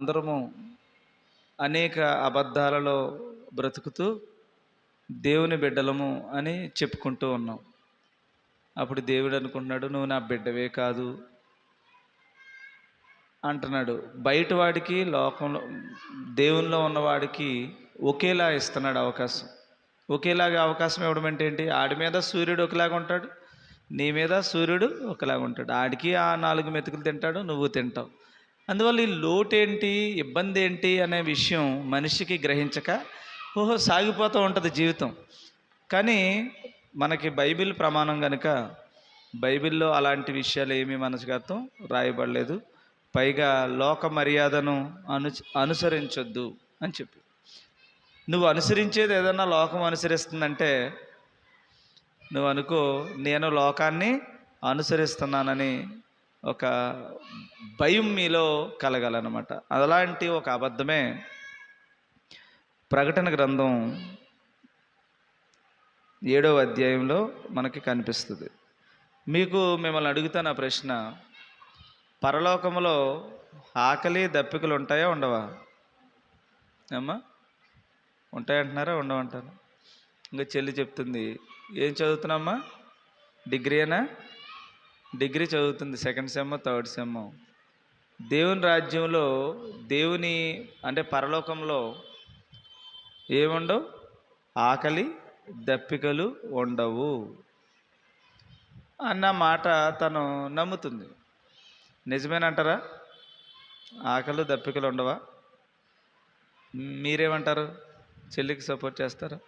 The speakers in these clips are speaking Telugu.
అందరము అనేక అబద్ధాలలో బ్రతుకుతూ దేవుని బిడ్డలము అని చెప్పుకుంటూ ఉన్నాం. అప్పుడు దేవుడు అనుకుంటున్నాడు, నువ్వు నా బిడ్డవే కాదు అంటున్నాడు. బయట వాడికి, లోకంలో దేవునిలో ఉన్నవాడికి ఒకేలా ఇస్తున్నాడు అవకాశం. ఒకేలాగా అవకాశం ఇవ్వడం అంటే ఏంటి? ఆడి మీద సూర్యుడు ఒకలాగా ఉంటాడు, నీ మీద సూర్యుడు ఒకలాగా ఉంటాడు. ఆడికి ఆ 4 మెతుకులు తింటాడు, నువ్వు తింటావు. అందువల్ల ఈ లోటేంటి, ఇబ్బంది ఏంటి అనే విషయం మనిషికి గ్రహించక సాగిపోతూ ఉంటుంది జీవితం. కానీ మనకి బైబిల్ ప్రమాణం కనుక బైబిల్లో అలాంటి విషయాలు ఏమీ మనసుగతం రాయబడలేదు. పైగా లోక మర్యాదను అనుసరించొద్దు అని చెప్పి, నువ్వు అనుసరించేది ఏదన్నా లోకం అనుసరిస్తుందంటే నువ్వు అనుకో, నేను లోకాన్ని అనుసరిస్తున్నానని ఒక భయం మీలో కలగాలన్నమాట. అలాంటి ఒక అబద్ధమే ప్రకటన గ్రంథం 7వ అధ్యాయంలో మనకి కనిపిస్తుంది. మిమ్మల్ని అడుగుతాను ఆ ప్రశ్న, పరలోకంలో ఆకలి దప్పికలు ఉంటాయా ఉండవా? అమ్మా ఉంటాయంటున్నారా ఉండవంటారా? ఇంకా చెల్లి చెప్తుంది, ఏం చదువుతున్నామ్మా? డిగ్రీనా? డిగ్రీ చదువుతుంది, 2nd సెమ్ 3rd సెమ్. దేవుని రాజ్యంలో దేవుని అంటే పరలోకంలో ఏముండవు, ఆకలి దప్పికలు ఉండవు అన్న మాట తను నమ్ముతుంది. నిజమేనంటారా? ఆకలి దప్పికలు ఉండవా? మీరేమంటారు? చెల్లికి సపోర్ట్ చేస్తారా?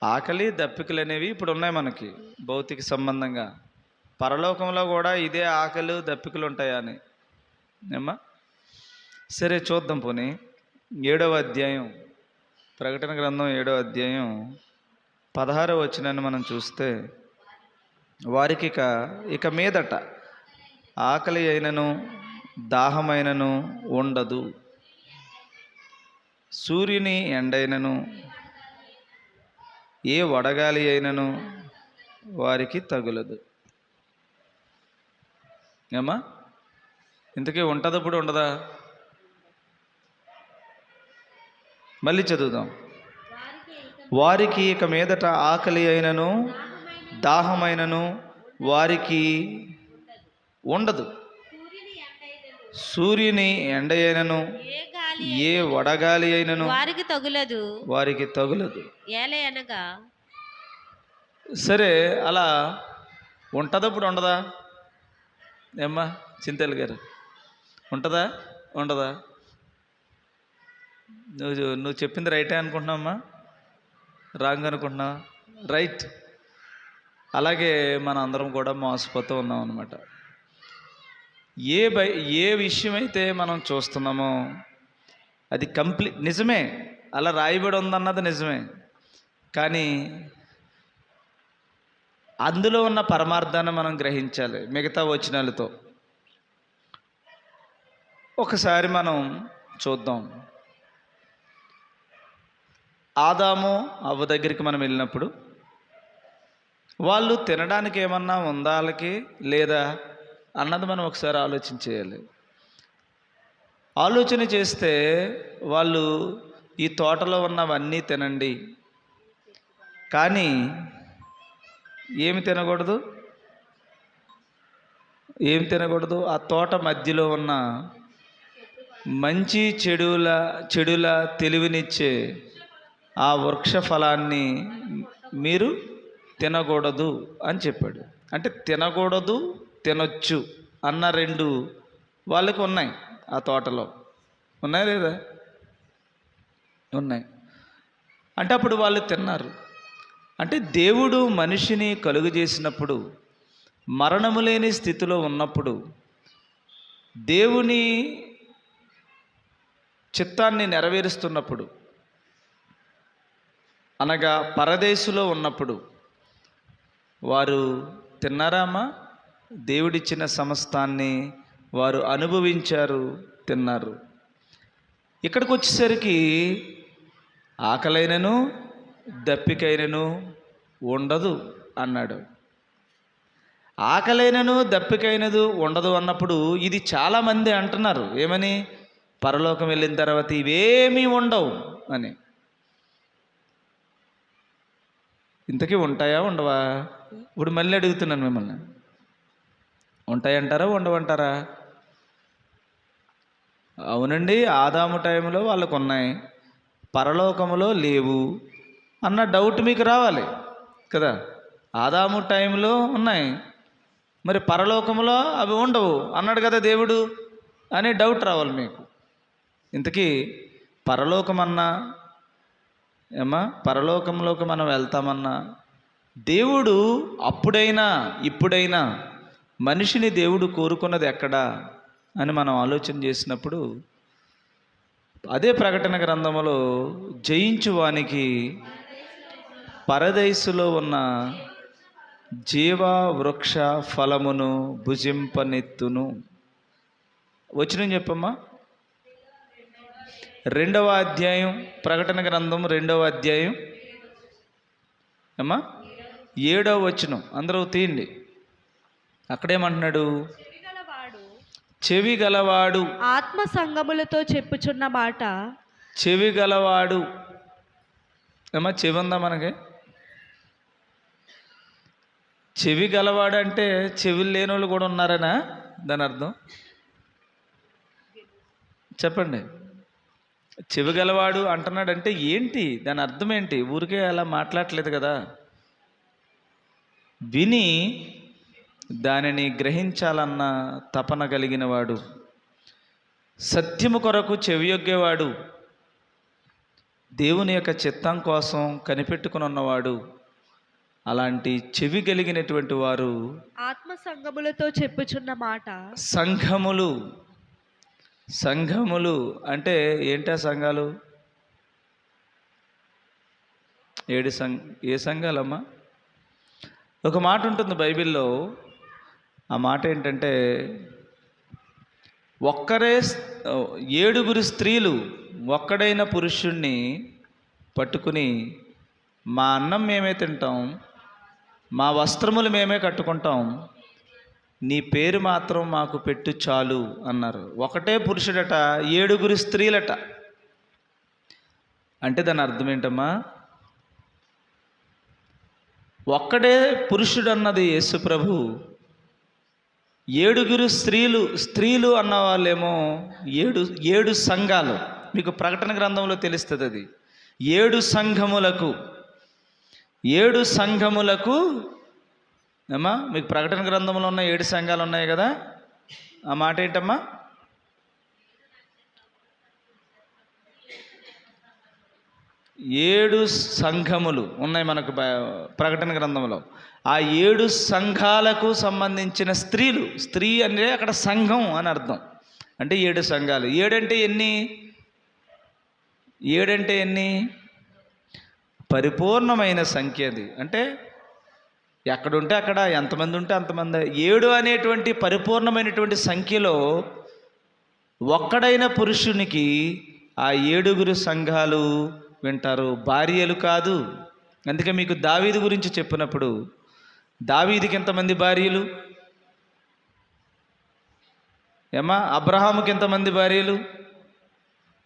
ఆకలి దప్పికలు అనేవి ఇప్పుడు ఉన్నాయి మనకి భౌతిక సంబంధంగా. పరలోకంలో కూడా ఇదే ఆకలి దప్పికలు ఉంటాయా అని ఏమ్మా? సరే చూద్దాం. పోనీ 7వ అధ్యాయం, ప్రకటన గ్రంథం 7వ అధ్యాయం 16వ వచనాన్ని మనం చూస్తే, వారికి ఇక మీదట ఆకలి అయినను దాహమైనను ఉండదు, సూర్యుని ఎండైనను ఏ వడగాలి అయినను వారికి తగులదు. ఏమ్మా? ఇంతకీ ఉంటుంది ఇప్పుడు ఉండదా? మళ్ళీ చదువుదాం. వారికి ఇక మీదట ఆకలి అయినను దాహమైనను వారికి ఉండదు, సూర్యుని ఎండ అయినను ఏ వడగాలి అయినను వారికి తగులదు. సరే, అలా ఉంటుందా ఇప్పుడు ఉండదా? ఏమ్మా చింతల్ గారు, ఉంటుందా ఉండదా? నువ్వు చెప్పింది రైటే అనుకుంటున్నావమ్మా? రాంగ్ అనుకుంటున్నావా? రైట్. అలాగే మన అందరం కూడా మోసపోతూ ఉన్నాం అన్నమాట. ఏ విషయమైతే మనం చూస్తున్నామో అది నిజమే, అలా రాయబడి ఉందన్నది నిజమే. కానీ అందులో ఉన్న పరమార్థాన్ని మనం గ్రహించాలి మిగతా వచనాలతో. ఒకసారి మనం చూద్దాం. ఆదాము అవ్వ దగ్గరికి మనం వెళ్ళినప్పుడు వాళ్ళు తినడానికి ఏమన్నా ఉందా వాళ్ళకి లేదా అన్నది మనం ఒకసారి ఆలోచన చేయాలి. ఆలోచన చేస్తే వాళ్ళు ఈ తోటలో ఉన్నవన్నీ తినండి, కానీ ఏమి తినకూడదు? ఆ తోట మధ్యలో ఉన్న మంచి చెడుల తెలివినిచ్చే ఆ వృక్ష ఫలాన్ని మీరు తినకూడదు అని చెప్పాడు. అంటే తినకూడదు, తినొచ్చు అన్న 2 వాళ్ళకి ఉన్నాయి. ఆ తోటలో ఉన్నాయా లేదా? ఉన్నాయి. అంటే అప్పుడు వాళ్ళు తిన్నారు. అంటే దేవుడు మనిషిని కలుగు చేసినప్పుడు, మరణము లేని స్థితిలో ఉన్నప్పుడు, దేవుని చిత్తాన్ని నెరవేరుస్తున్నప్పుడు, అనగా పరదేశులో ఉన్నప్పుడు వారు తిన్నారా అమ్మా? దేవుడిచ్చిన సమస్తాన్ని వారు అనుభవించారు, తిన్నారు. ఇక్కడికి వచ్చేసరికి ఆకలైనను దప్పికైనను ఉండదు అన్నాడు. ఆకలైనను దప్పికైనదు ఉండదు అన్నప్పుడు ఇది చాలామంది అంటున్నారు. ఏమని? పరలోకం వెళ్ళిన తర్వాత ఇవేమీ ఉండవు అని. ఇంతకీ ఉంటాయా ఉండవా? ఇప్పుడు మళ్ళీ అడుగుతున్నాను మిమ్మల్ని, ఉంటాయంటారా ఉండవంటారా? అవునండి, ఆదాము టైంలో వాళ్ళకు ఉన్నాయి, పరలోకములో లేవు అన్న డౌట్ మీకు రావాలి కదా. ఆదాము టైంలో ఉన్నాయి, మరి పరలోకంలో అవి ఉండవు అన్నాడు కదా దేవుడు అనే డౌట్ రావాలి మీకు. ఇంతకీ పరలోకమన్నా పరలోకంలోకి మనం వెళ్తామన్నా దేవుడు అప్పుడైనా ఇప్పుడైనా మనిషిని దేవుడు కోరుకున్నది ఎక్కడా అని మనం ఆలోచన చేసినప్పుడు అదే ప్రకటన గ్రంథములో జయించువానికి పరదైసులో ఉన్న జీవ వృక్ష ఫలమును భుజింపనెత్తును. వచనం చెప్పమ్మా. 2వ అధ్యాయం ప్రకటన గ్రంథం 2వ అధ్యాయం అమ్మా 7వ వచనం అందరూ తీయండి. అక్కడేమంటున్నాడు? చెవి గలవాడు ఆత్మ సంగములతో చెప్పుచున్న మాట. చెవి గలవాడు అమ్మా, చెవి ఉందా మనకి? చెవి గలవాడు అంటే చెవులు లేని వాళ్ళు కూడా ఉన్నారనా దాని అర్థం? చెప్పండి. చెవి గలవాడు అంటున్నాడంటే ఏంటి దాని అర్థం ఏంటి? ఊరికే అలా మాట్లాడలేదు కదా, విని దానిని గ్రహించాలన్న తపన కలిగిన వాడు, సత్యము కొరకు చెవియొగ్గేవాడు, దేవుని యొక్క చిత్తం కోసం కనిపెట్టుకుని ఉన్నవాడు, అలాంటి చెవి కలిగినటువంటి వారు ఆత్మ సంగములతో చెప్పుచున్న మాట. సంఘములు అంటే ఏంటా సంఘాలు? ఏ సంఘాలమ్మా? ఒక మాట ఉంటుంది బైబిల్లో, ఆ మాట ఏంటంటే 7 స్త్రీలు ఒక్కడైన పురుషుణ్ణి పట్టుకుని మా అన్నం మేమే తింటాం, మా వస్త్రములు మేమే కట్టుకుంటాం, నీ పేరు మాత్రం మాకు పెట్టు చాలు అన్నారు. ఒకటే పురుషుడట, 7 స్త్రీలట. అంటే దాని అర్థం ఏంటమ్మా? ఒక్కడే పురుషుడు అన్నది యేసు ప్రభు, 7 స్త్రీలు అన్న వాళ్ళేమో 7 సంఘాలు. మీకు ప్రకటన గ్రంథంలో తెలుస్తుంది అది. 7 సంఘములకు అమ్మా, మీకు ప్రకటన గ్రంథంలో ఉన్న 7 సంఘాలు ఉన్నాయి కదా, ఆ మాట ఏంటమ్మా? ఏడు సంఘములు ఉన్నాయి మనకు ప్రకటన గ్రంథంలో. ఆ 7 సంఘాలకు సంబంధించిన స్త్రీలు, స్త్రీ అంటే అక్కడ సంఘం అని అర్థం. అంటే 7 సంఘాలు. 7 అంటే ఎన్ని? పరిపూర్ణమైన సంఖ్య అది. అంటే ఎక్కడుంటే అక్కడ, ఎంతమంది ఉంటే అంతమంది. 7 అనేటువంటి పరిపూర్ణమైనటువంటి సంఖ్యలో ఒక్కడైన పురుషునికి ఆ 7 సంఘాలు వింటారు, భార్యలు కాదు. అందుకే మీకు దావీదు గురించి చెప్పినప్పుడు, దావీదుకి ఎంతమంది భార్యలు? అబ్రహాముకి ఎంతమంది భార్యలు?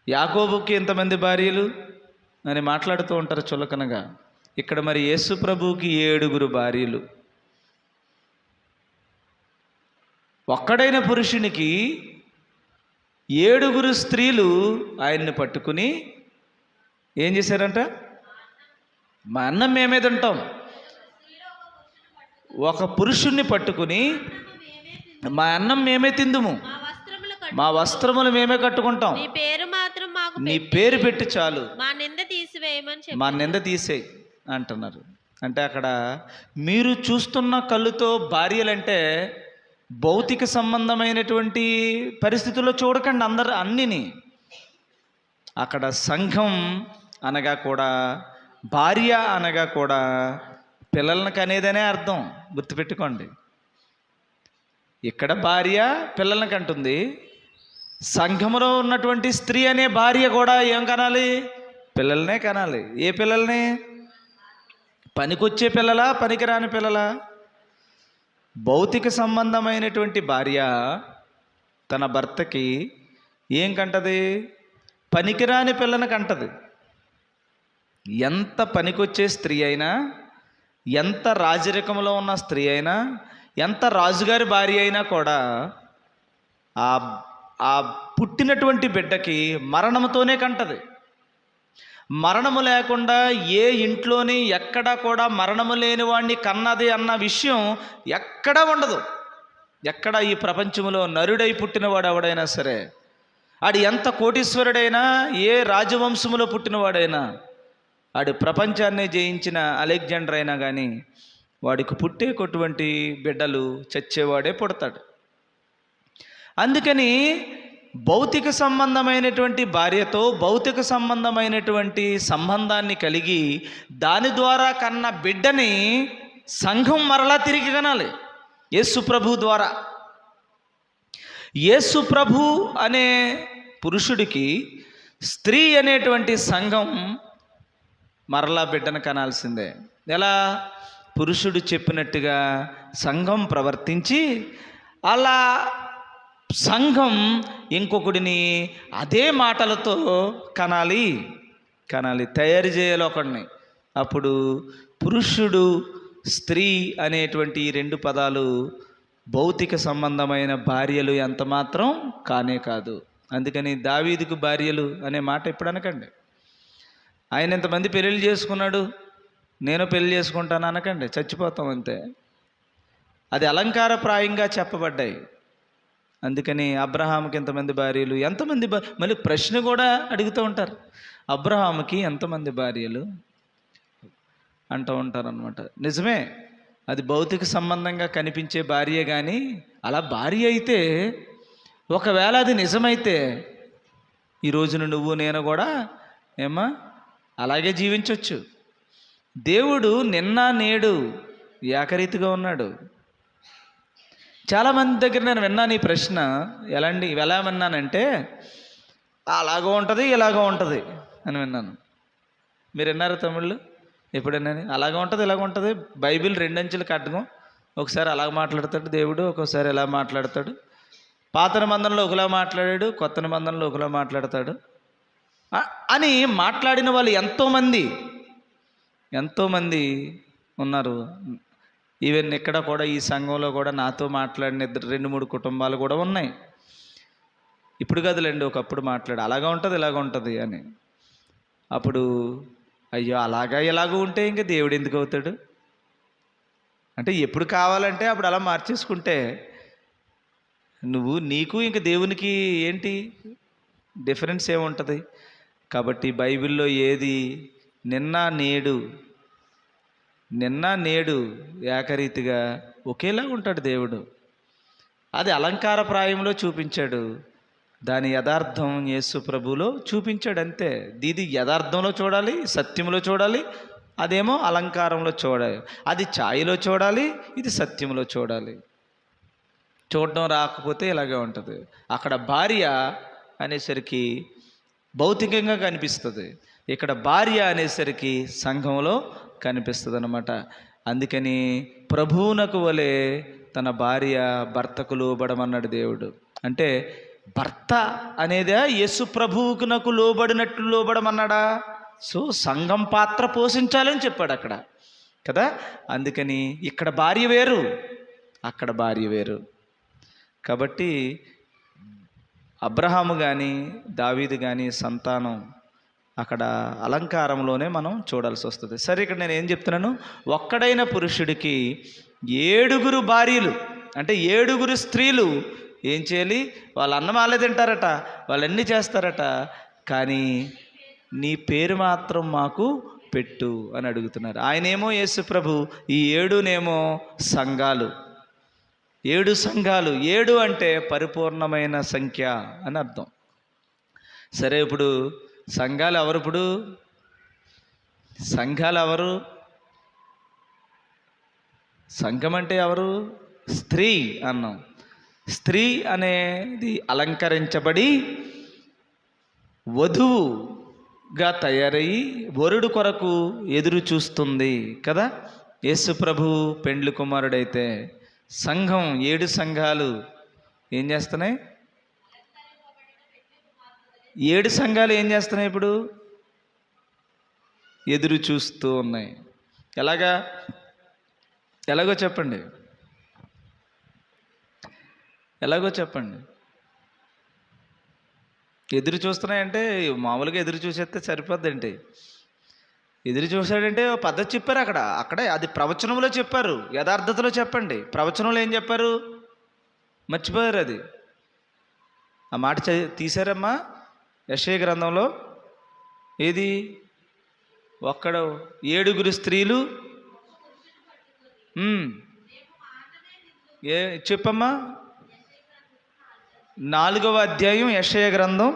యాకోబుకి ఎంతమంది భార్యలు అని మాట్లాడుతూ ఉంటారు చులకనగా. ఇక్కడ మరి యేసు ప్రభువుకి 7 భార్యలు. ఒక్కడైన పురుషునికి 7 స్త్రీలు ఆయన్ని పట్టుకుని ఏం చేశారంట? మా అన్నం మేమే తింటాం. ఒక పురుషుణ్ణి పట్టుకుని మా అన్నం మేమే తిందుము, మా వస్త్రములు మేమే కట్టుకుంటాం, నీ పేరు పెట్టి చాలు, మా నింద తీసేయి అంటున్నారు. అంటే అక్కడ మీరు చూస్తున్న కళ్ళుతో భార్యలంటే భౌతిక సంబంధమైనటువంటి పరిస్థితుల్లో చూడకండి అన్నిని. అక్కడ సంఘం అనగా కూడా, భార్య అనగా కూడా పిల్లలను కనేదనే అర్థం, గుర్తుపెట్టుకోండి. ఇక్కడ భార్య పిల్లలను కంటుంది, సంఘములో ఉన్నటువంటి స్త్రీ అనే భార్య కూడా ఏం కనాలి? పిల్లలనే కనాలి. ఏ పిల్లల్ని? పనికొచ్చే పిల్లలా, పనికిరాని పిల్లలా? భౌతిక సంబంధమైనటువంటి భార్య తన భర్తకి ఏం కంటది? పనికిరాని పిల్లని కంటది. ఎంత పనికొచ్చే స్త్రీ అయినా, ఎంత రాజరికంలో ఉన్న స్త్రీ అయినా, ఎంత రాజుగారి భార్య అయినా కూడా ఆ ఆ పుట్టినటువంటి బిడ్డకి మరణంతోనే కంటది. మరణము లేకుండా ఏ ఇంట్లోని ఎక్కడా కూడా మరణము లేని వాడిని కన్నది అన్న విషయం ఎక్కడా ఉండదు. ఎక్కడ ఈ ప్రపంచంలో నరుడై పుట్టినవాడు ఎవడైనా సరే, ఆడు ఎంత కోటీశ్వరుడైనా, ఏ రాజవంశములో పుట్టినవాడైనా, ఆడు ప్రపంచాన్ని జయించిన అలెగ్జాండర్ అయినా కానీ వాడికి పుట్టేటువంటి బిడ్డలు చచ్చేవాడే పుడతాడు. అందుకని భౌతిక సంబంధమైనటువంటి భార్యతో భౌతిక సంబంధమైనటువంటి సంబంధాన్ని కలిగి దాని ద్వారా కన్న బిడ్డని సంఘం మరలా తిరిగి కనాలి యేసు ప్రభు ద్వారా. యేసు ప్రభు అనే పురుషుడికి స్త్రీ అనేటువంటి సంఘం మరలా బిడ్డను కనాల్సిందే. ఎలా? పురుషుడు చెప్పినట్టుగా సంఘం ప్రవర్తించి అలా సంఘం ఇంకొకడిని అదే మాటలతో కనాలి, తయారు చేయాలి ఒకడిని. అప్పుడు పురుషుడు స్త్రీ అనేటువంటి ఈ రెండు పదాలు భౌతిక సంబంధమైన భార్యలు ఎంత మాత్రం కానే కాదు. అందుకని దావీదుకు భార్యలు అనే మాట ఎప్పుడు అనకండి. ఆయన ఎంతమంది పెళ్ళిళ్ళు చేసుకున్నాడు, నేను పెళ్లి చేసుకుంటాను అనకండి, చచ్చిపోతాం అంతే. అది అలంకారప్రాయంగా చెప్పబడ్డాయి. అందుకని అబ్రహాముకి ఎంతమంది భార్యలు, ఎంతమంది మళ్ళీ ప్రశ్న కూడా అడుగుతూ ఉంటారు, అబ్రహాముకి ఎంతమంది భార్యలు అంటూ ఉంటారనమాట. నిజమే, అది భౌతిక సంబంధంగా కనిపించే భార్య. కానీ అలా భార్య అయితే, ఒకవేళ అది నిజమైతే ఈ రోజున నువ్వు నేను కూడా అలాగే జీవించవచ్చు. దేవుడు నిన్న నేడు ఏకరీతిగా ఉన్నాడు. చాలామంది దగ్గర నేను విన్నాను ఈ ప్రశ్న. ఎలా విన్నానంటే, అలాగో ఉంటుంది ఇలాగో ఉంటుంది అని విన్నాను. మీరు విన్నారా తమిళ్ళు? ఎప్పుడైనా అలాగ ఉంటుంది ఇలాగ ఉంటుంది. బైబిల్ 2 అంచెలు కట్టడం, ఒకసారి అలాగ మాట్లాడతాడు దేవుడు, ఒక్కోసారి ఎలా మాట్లాడతాడు. పాత నిబంధనలో ఒకలా మాట్లాడాడు, కొత్త నిబంధనలో ఒకలా మాట్లాడతాడు అని మాట్లాడిన వాళ్ళు ఎంతోమంది ఉన్నారు. ఈవెన్ ఇక్కడ కూడా ఈ సంఘంలో కూడా నాతో మాట్లాడిన 2-3 కుటుంబాలు కూడా ఉన్నాయి. ఇప్పుడు కదలండి, ఒకప్పుడు మాట్లాడు అలాగా ఉంటుంది ఇలాగ ఉంటుంది అని. అప్పుడు అయ్యో అలాగా ఇలాగ ఉంటే ఇంకా దేవుడు ఎందుకు అవుతాడు అంటే, ఎప్పుడు కావాలంటే అప్పుడు అలా మార్చేసుకుంటే నీకు ఇంక దేవునికి ఏంటి డిఫరెన్స్ ఏముంటుంది? కాబట్టి బైబిల్లో ఏది నిన్న నేడు ఏకరీతిగా ఒకేలా ఉంటాడు దేవుడు. అది అలంకారప్రాయంలో చూపించాడు, దాని యథార్థం యేసు ప్రభువులో చూపించాడు అంతే. ఇది యథార్థంలో చూడాలి, సత్యంలో చూడాలి, అదేమో అలంకారంలో చూడాలి. అది ఛాయలో చూడాలి, ఇది సత్యంలో చూడాలి. చూడడం రాకపోతే ఇలాగే ఉంటుంది. అక్కడ భార్య అనేసరికి భౌతికంగా కనిపిస్తుంది, ఇక్కడ భార్య అనేసరికి సంఘంలో కనిపిస్తుంది అన్నమాట. అందుకని ప్రభువునకు వలె తన భార్య భర్తకు లోబడమన్నాడు దేవుడు. అంటే భర్త అనేదే యేసు ప్రభువుకునకు లోబడినట్లు లోబడమన్నాడా? సో సంఘం పాత్ర పోషించాలని చెప్పాడు అక్కడ కదా. అందుకని ఇక్కడ భార్య వేరు, అక్కడ భార్య వేరు. కాబట్టి అబ్రహాము కానీ దావీదు కానీ సంతానం అక్కడ అలంకారంలోనే మనం చూడాల్సి వస్తుంది. సరే, ఇక్కడ నేను ఏం చెప్తున్నాను, ఒక్కడైన పురుషుడికి 7 భార్యలు అంటే 7 స్త్రీలు ఏం చేయాలి? వాళ్ళ అన్నం వాళ్ళే తింటారట, వాళ్ళన్నీ చేస్తారట, కానీ నీ పేరు మాత్రం మాకు పెట్టు అని అడుగుతున్నారు. ఆయనేమో యేసు ప్రభు ఈ 7 సంఘాలు, 7 సంఘాలు. 7 అంటే పరిపూర్ణమైన సంఖ్య అని అర్థం. సరే, ఇప్పుడు సంఘాలు ఎవరు? ఇప్పుడు సంఘాలు ఎవరు? సంఘం అంటే ఎవరు? స్త్రీ అన్నాం. స్త్రీ అనేది అలంకరించబడి వధువుగా తయారయ్యి వరుడు కొరకు ఎదురు చూస్తుంది కదా. యేసు ప్రభు పెండ్లి కుమారుడైతే సంఘం 7 సంఘాలు ఏం చేస్తున్నాయి? 7 సంఘాలు ఏం చేస్తున్నాయి ఇప్పుడు? ఎదురు చూస్తూ ఉన్నాయి. ఎలాగో చెప్పండి, ఎదురు చూస్తున్నాయంటే మామూలుగా ఎదురు చూసేస్తే సరిపోద్దండి. ఎదురు చూశాడంటే ఓ పద్ధతి చెప్పారు అక్కడే అది ప్రవచనంలో చెప్పారు. యథార్థతలో చెప్పండి. ప్రవచనంలో ఏం చెప్పారు? మర్చిపోయారు అది. ఆ మాట తీశారమ్మా యెషయా గ్రంథంలో. ఏది? ఒక్కడు 7 స్త్రీలు చెప్పమ్మా. 4వ అధ్యాయం యెషయా గ్రంథం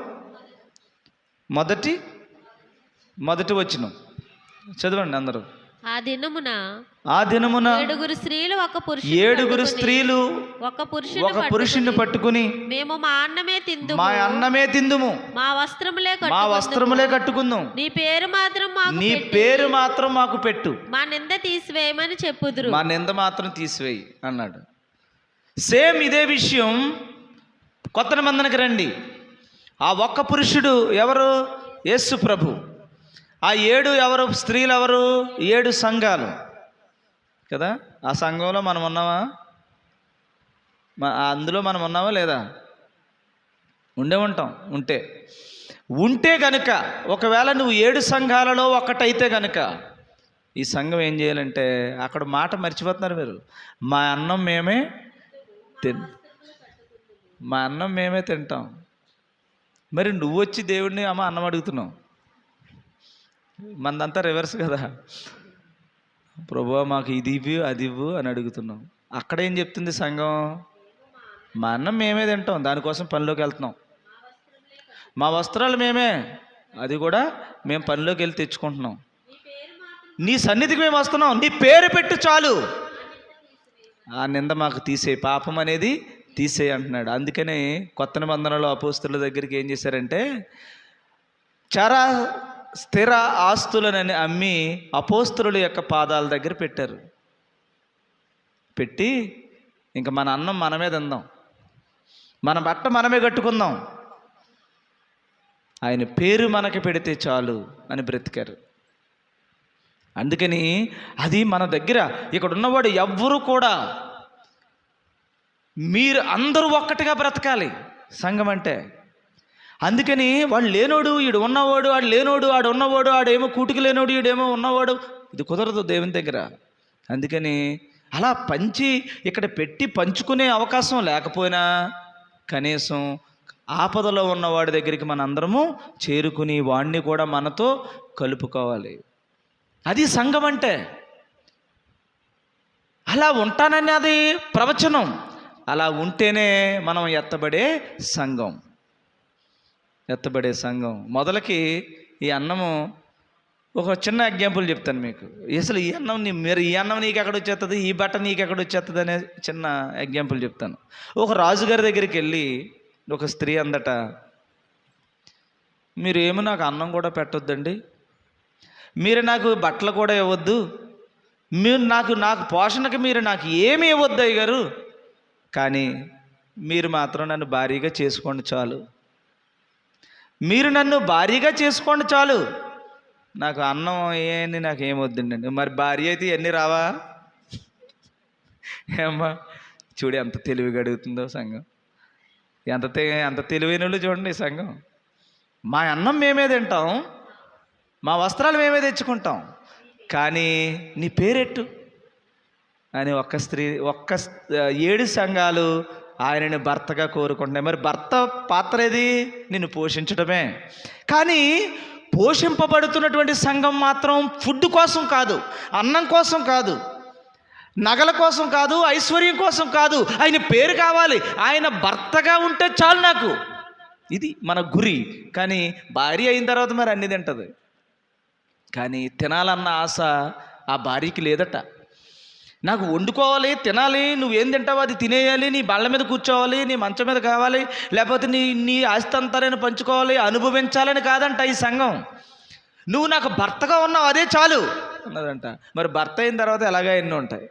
మొదటి వచనం చదవండి అందరూ. ఆ దినమున 7 స్త్రీలు ఒక పురుషుని పట్టుకుని మేము మా అన్నమే తిందుము మా వస్త్రములే కట్టుకుందాం, నీ పేరు మాత్రం మాకు పెట్టు, మా నింద తీసివేయమని చెప్పుదురు. మా నింద మాత్రం తీసివేయి అన్నాడు. సేమ్ ఇదే విషయం కొత్త నిబంధనకి రండి. ఆ ఒక్క పురుషుడు ఎవరు? యేసు ప్రభు. ఆ 7 ఎవరు? స్త్రీలు ఎవరు? 7 సంఘాలు కదా. ఆ సంఘంలో మనం ఉన్నామా? అందులో మనం ఉన్నామా లేదా? ఉంటాం. ఉంటే కనుక ఒకవేళ నువ్వు 7 సంఘాలలో ఒకటైతే కనుక ఈ సంఘం ఏం చేయాలంటే, అక్కడ మాట మర్చిపోతున్నారు మీరు. మా అన్నం మేమే తింటాం. మరి నువ్వు వచ్చి దేవుడిని అన్నం అడుగుతున్నావు. మనదంతా రివర్స్ కదా. ప్రభువా మాకు ఇది ఇవ్వు అది ఇవ్వు అని అడుగుతున్నాం. అక్కడ ఏం చెప్తుంది సంఘం? మా అన్నం మేమే తింటాం, దానికోసం పనిలోకి వెళ్తున్నాం. మా వస్త్రాలు మేమే, అది కూడా మేము పనిలోకి వెళ్ళి తెచ్చుకుంటున్నాం. నీ సన్నిధికి మేము వస్తున్నాం, నీ పేరు పెట్టు చాలు, ఆ నింద మాకు తీసేయి, పాపం అనేది తీసేయి అంటున్నాడు. అందుకని కొత్త నిబంధనలో అపోస్తుల దగ్గరికి ఏం చేశారంటే, స్థిర ఆస్తులనని అమ్మి అపోస్తుల యొక్క పాదాల దగ్గర పెట్టారు. పెట్టి ఇంకా మన అన్నం మనమే తిందాం, మన బట్ట మనమే కట్టుకుందాం, ఆయన పేరు మనకి పెడితే చాలు అని బ్రతికారు. అందుకని అది మన దగ్గర ఇక్కడ ఉన్నవాడు ఎవ్వరూ కూడా, మీరు అందరూ ఒక్కటిగా బ్రతకాలి సంఘం అంటే. అందుకని వాడు లేనోడు ఈడు ఉన్నవాడు, వాడు లేనోడు ఆడు ఉన్నవాడు, ఆడేమో కూటికి లేనోడు ఈడేమో ఉన్నవాడు, ఇది కుదరదు దేవుని దగ్గర. అందుకని అలా ఇక్కడ పెట్టి పంచుకునే అవకాశం లేకపోయినా కనీసం ఆపదలో ఉన్నవాడి దగ్గరికి మన అందరము చేరుకుని వాడిని కూడా మనతో కలుపుకోవాలి. అది సంఘం అంటే. అలా ఉంటానని అది ప్రవచనం. అలా ఉంటేనే మనం ఎత్తబడే సంఘం. మొదలకి ఈ అన్నము ఒక చిన్న ఎగ్జాంపుల్ చెప్తాను మీకు. అసలు ఈ అన్నం నీకు ఎక్కడ వచ్చేస్తుంది, ఈ బట్ట నీకు ఎక్కడ వచ్చేస్తుంది అనే చిన్న ఎగ్జాంపుల్ చెప్తాను. ఒక రాజుగారి దగ్గరికి వెళ్ళి ఒక స్త్రీ అందట, మీరు ఏమో నాకు అన్నం కూడా పెట్టొద్దండి, మీరు నాకు బట్టలు కూడా ఇవ్వద్దు, మీరు నాకు పోషణకి మీరు నాకు ఏమీ ఇవ్వద్దు అయ్యగారు, కానీ మీరు మాత్రం నన్ను భారీగా చేసుకోండి చాలు, నాకు అన్నం ఏంటి నాకేమొద్దండి. మరి భార్య అయితే ఇవన్నీ రావా? ఏమ్మా చూడు ఎంత తెలివిగా అడుగుతుందో సంఘం. ఎంత తెలివైన వాళ్ళు చూడండి సంఘం. మా అన్నం మేమే తింటాం, మా వస్త్రాలు మేమే తెచ్చుకుంటాం, కానీ నీ పేరెట్టు అని ఒక్క 7 సంఘాలు ఆయనని భర్తగా కోరుకుంటున్నాయి. మరి భర్త పాత్ర ఏది? నిన్ను పోషించడమే. కానీ పోషింపబడుతున్నటువంటి సంఘం మాత్రం ఫుడ్ కోసం కాదు, అన్నం కోసం కాదు, నగల కోసం కాదు, ఐశ్వర్యం కోసం కాదు, ఆయన పేరు కావాలి, ఆయన భర్తగా ఉంటే చాలు నాకు, ఇది మన గురి. కానీ భార్య అయిన తర్వాత మరి అన్నీ తింటుంది, కానీ తినాలన్న ఆశ ఆ భార్యకి లేదట. నాకు వండుకోవాలి, తినాలి, నువ్వేం తింటావో అది తినేయాలి, నీ బళ్ళ మీద కూర్చోవాలి, నీ మంచం మీద కావాలి, లేకపోతే నీ ఆస్తి అంతా నేను పంచుకోవాలి, అనుభవించాలని కాదంట ఈ సంఘం. నువ్వు నాకు భర్తగా ఉన్నావు అదే చాలు అన్నదంట. మరి భర్త అయిన తర్వాత ఎలాగా ఎన్నో ఉంటాయి,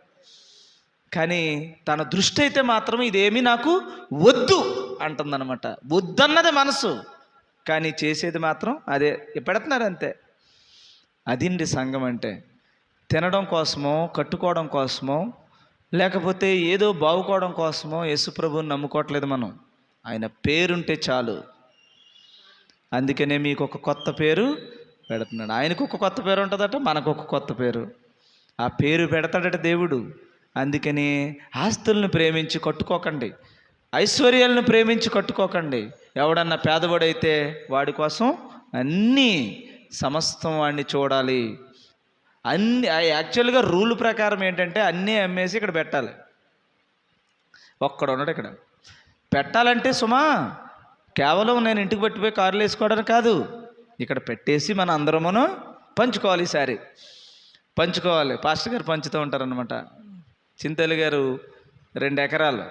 కానీ తన దృష్టి అయితే మాత్రం ఇదేమీ నాకు వద్దు అంటుందన్నమాట. వద్దన్నది మనసు, కానీ చేసేది మాత్రం అదే పెడుతున్నారు అంతే. అదండి సంఘం అంటే. తినడం కోసమో, కట్టుకోవడం కోసమో, లేకపోతే ఏదో బాగుకోవడం కోసమో యేసుప్రభువుని నమ్ముకోవట్లేదు మనం. ఆయన పేరుంటే చాలు. అందుకనే మీకు ఒక కొత్త పేరు పెడుతున్నాడు. ఆయనకు ఒక కొత్త పేరు ఉంటుందట, మనకు ఒక కొత్త పేరు. ఆ పేరు పెడతాడట దేవుడు. అందుకని ఆస్తులను ప్రేమించి కట్టుకోకండి, ఐశ్వర్యాలను ప్రేమించి కట్టుకోకండి. ఎవడన్నా పేదవాడైతే వాడి కోసం అన్నీ సమస్తం వాడిని చూడాలి. అన్ని యాక్చువల్గా రూల్ ప్రకారం ఏంటంటే అన్నీ అమ్మేసి ఇక్కడ పెట్టాలి. ఒక్కడ ఉన్నాడు ఇక్కడ. పెట్టాలంటే సుమా కేవలం నేను ఇంటికి పట్టిపోయి కార్లు వేసుకోవడానికి కాదు, ఇక్కడ పెట్టేసి మన అందరమును పంచుకోవాలి. ఈసారి పంచుకోవాలి. పాస్టర్ గారు పంచుతూ ఉంటారనమాట. చింతలు గారు 2 ఎకరాలు,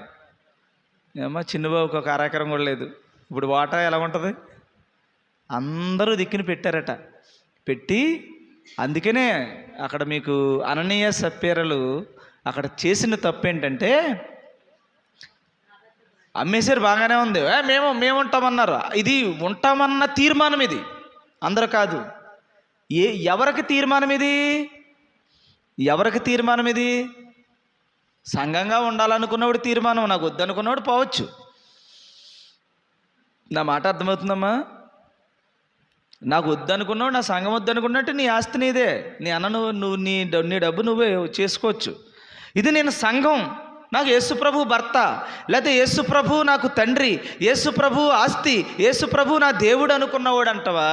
ఏమో చిన్నబాబుకి ఒక అరెకరం కూడా లేదు. ఇప్పుడు వాటా ఎలా ఉంటుంది? అందరూ దిక్కుని పెట్టారట. పెట్టి అందుకనే అక్కడ మీకు అననీయ సప్పీరలు అక్కడ చేసిన తప్పు ఏంటంటే అమ్మేశారు, బాగానే ఉంది, మేము ఉంటామన్నారు. ఇది ఉంటామన్న తీర్మానం, ఇది అందరూ కాదు. ఎవరికి తీర్మానం ఇది? ఎవరికి తీర్మానం ఇది? సంఘంగా ఉండాలనుకున్నవాడు తీర్మానం, నాకు వద్దనుకున్నవాడు పోవచ్చు. నా మాట అర్థమవుతుందమ్మా? నాకు వద్దనుకున్నావు, నా సంఘం వద్దనుకున్నట్టు నీ ఆస్తి నీదే, నీ అన్న నువ్వు నీ డబ్బు నువ్వే చేసుకోవచ్చు. ఇది నేను సంఘం, నాకు యేసుప్రభు భర్త, లేకపోతే యేసుప్రభు నాకు తండ్రి, యేసుప్రభు ఆస్తి, యేసుప్రభు నా దేవుడు అనుకున్నవాడు అంటవా?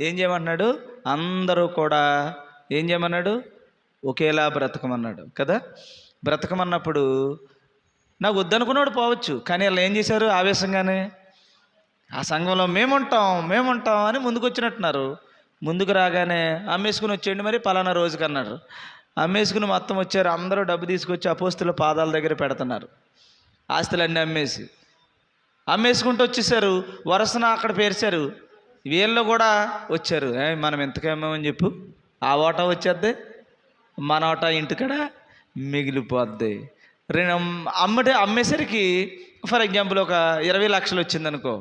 ఏం చేయమన్నాడు? అందరూ కూడా ఏం చేయమన్నాడు? ఒకేలా బ్రతకమన్నాడు కదా. బ్రతకమన్నప్పుడు నాకు వద్దనుకున్నాడు పోవచ్చు, కానీ వాళ్ళు ఏం చేశారు? ఆవేశంగానే ఆ సంఘంలో మేముంటాం అని ముందుకు వచ్చినట్టున్నారు. ముందుకు రాగానే అమ్మేసుకుని వచ్చేయండి మరి పలానా రోజుకి అన్నారు. అమ్మేసుకుని మొత్తం వచ్చారు. అందరూ డబ్బు తీసుకొచ్చి అపోస్తుల పాదాల దగ్గర పెడుతున్నారు. ఆస్తులన్నీ అమ్మేసుకుంటూ వచ్చేసారు. వరుసన అక్కడ పేర్చారు. వీళ్ళు కూడా వచ్చారు. మనం ఎంతకే అమ్మామని చెప్పు, ఆ ఓటా వచ్చేద్ది, మన ఓటా ఇంటికాడ మిగిలిపోద్ది. అమ్మేసరికి ఫర్ ఎగ్జాంపుల్ ఒక 20 లక్షలు వచ్చిందనుకో,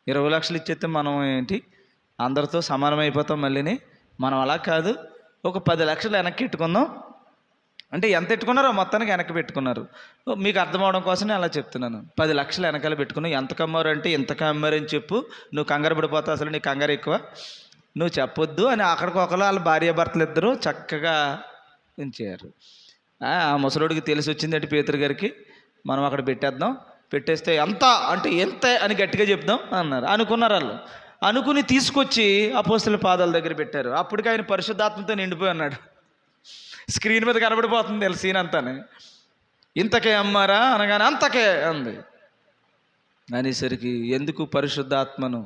20 లక్షలు ఇచ్చేస్తే మనం ఏంటి అందరితో సమానమైపోతాం. మళ్ళీని మనం అలా కాదు, ఒక 10 లక్షలు వెనక్కి పెట్టుకుందాం అంటే ఎంత పెట్టుకున్నారో మొత్తానికి వెనక్కి పెట్టుకున్నారు. మీకు అర్థం అవడం కోసం నేను అలా చెప్తున్నాను. 10 లక్షలు వెనకాల పెట్టుకున్నావు. ఎంత కమ్మారు అంటే ఇంతకు అమ్మారని చెప్పు, నువ్వు కంగారు పడిపోతావు, అసలు నీ కంగారు ఎక్కువ, నువ్వు చెప్పొద్దు అని అక్కడికొకరు వాళ్ళ భార్యాభర్తలు ఇద్దరు చక్కగా ఉంచారు. ఆ ముసలోడికి తెలిసి వచ్చిందంటే పేతురు గారికి, మనం అక్కడ పెట్టేస్తే ఎంత అంటే ఎంత అని గట్టిగా చెప్దాం అన్నారు. అనుకున్నారు వాళ్ళు. అనుకుని తీసుకొచ్చి అపోస్తలుల పాదాల దగ్గర పెట్టారు. అప్పటికి ఆయన పరిశుద్ధాత్మతో నిండిపోయి ఉన్నాడు. స్క్రీన్ మీద కనబడిపోతుంది తెలుసు సీన్ అంతానే. ఇంతకే అమ్మారా అనగానే అంతకే అంది అనేసరికి ఎందుకు పరిశుద్ధాత్మను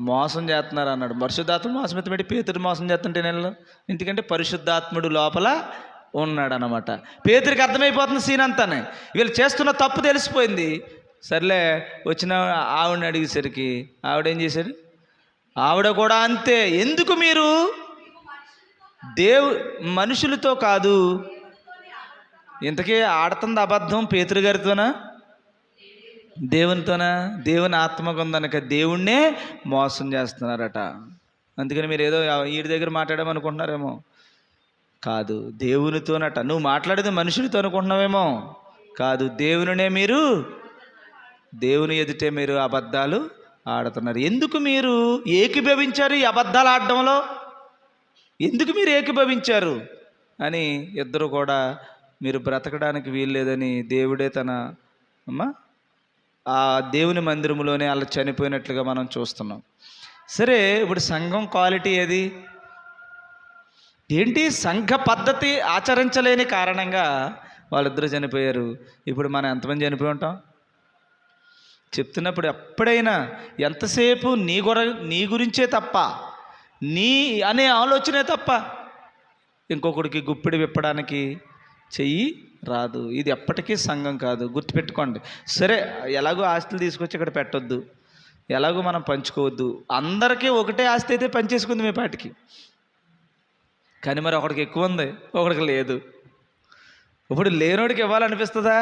మోసం చేస్తున్నారు అన్నాడు. పరిశుద్ధాత్మ మోసం పెట్టి పేతురు మోసం చేస్తుంటే నేను, ఎందుకంటే పరిశుద్ధాత్ముడు లోపల ఉన్నాడు అన్నమాట. పేతురికి అర్థమైపోతుంది సీన్ అంతానే. వీళ్ళు చేస్తున్న తప్పు తెలిసిపోయింది. సర్లే వచ్చిన ఆవిడని అడిగేసరికి ఆవిడేం చేశాడు? ఆవిడ కూడా అంతే. ఎందుకు మీరు మనుషులతో కాదు, ఇంతకీ ఆడుతుంది అబద్ధం పేతురు గారితోనా దేవునితోనా? దేవుని ఆత్మకు ఉందనక దేవుణ్ణే మోసం చేస్తున్నారట. అందుకని మీరు ఏదో వీడి దగ్గర మాట్లాడామనుకుంటున్నారేమో, కాదు దేవునితోనట. నువ్వు మాట్లాడేది మనుషులతో అనుకుంటున్నావేమో, కాదు దేవునినే మీరు, దేవుని ఎదుటే మీరు అబద్ధాలు ఆడుతున్నారు. ఎందుకు మీరు ఏకీభవించారు ఈ అబద్ధాలు ఆడడంలో? ఎందుకు మీరు ఏకీభవించారు అని ఇద్దరు కూడా మీరు బ్రతకడానికి వీల్లేదని దేవుడే తన ఆ దేవుని మందిరంలోనే అలా చనిపోయినట్లుగా మనం చూస్తున్నాం. సరే, ఇప్పుడు సంఘం క్వాలిటీ ఏది ఏంటి? సంఘ పద్ధతి ఆచరించలేని కారణంగా వాళ్ళిద్దరూ చనిపోయారు. ఇప్పుడు మనం ఎంతమంది చనిపోయి ఉంటాం? చెప్తున్నప్పుడు ఎప్పుడైనా ఎంతసేపు నీ గురించే తప్ప, నీ అనే ఆలోచనే తప్ప ఇంకొకడికి గుప్పిడి విప్పడానికి చెయ్యి రాదు. ఇది ఎప్పటికీ సంఘం కాదు, గుర్తుపెట్టుకోండి. సరే, ఎలాగో ఆస్తులు తీసుకొచ్చి ఇక్కడ పెట్టొద్దు, ఎలాగో మనం పంచుకోవద్దు. అందరికీ ఒకటే ఆస్తి అయితే పంచేసుకుంది మీ పాటికి. కానీ మరి ఒకడికి ఎక్కువ ఉంది, ఒకడికి లేదు. ఇప్పుడు లేనోడికి ఇవ్వాలనిపిస్తుందా?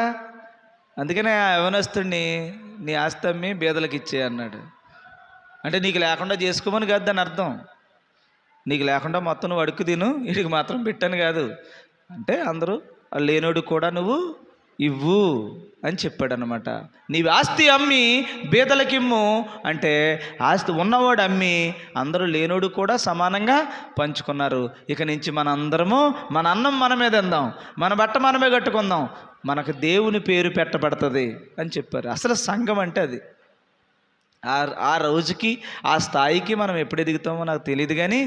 అందుకనే ఆ యవనస్తుడిని నీ ఆస్తి అమ్మి బీదలకు ఇచ్చే అన్నాడు. అంటే నీకు లేకుండా చేసుకోమని కాదు దాని అర్థం. నీకు లేకుండా మొత్తం నువ్వు అడుక్కు తిను, వీడికి మాత్రం పెట్టాను కాదు. అంటే అందరూ లేనోడు కూడా నువ్వు ఇవ్వు అని చెప్పాడనమాట. నీవు ఆస్తి అమ్మి బీదలకిమ్ము అంటే ఆస్తి ఉన్నవాడు అమ్మి అందరూ లేనోడు కూడా సమానంగా పంచుకున్నారు. ఇక నుంచి మన అందరము మన అన్నం మనమే తిందాం, మన బట్ట మనమే కట్టుకుందాం, మనకు దేవుని పేరు పెట్టబడుతుంది అని చెప్పారు. అసలు సంఘం అంటే అది. ఆ రోజుకి ఆ స్థాయికి మనం ఎప్పుడు ఎదుగుతామో నాకు తెలియదు, కానీ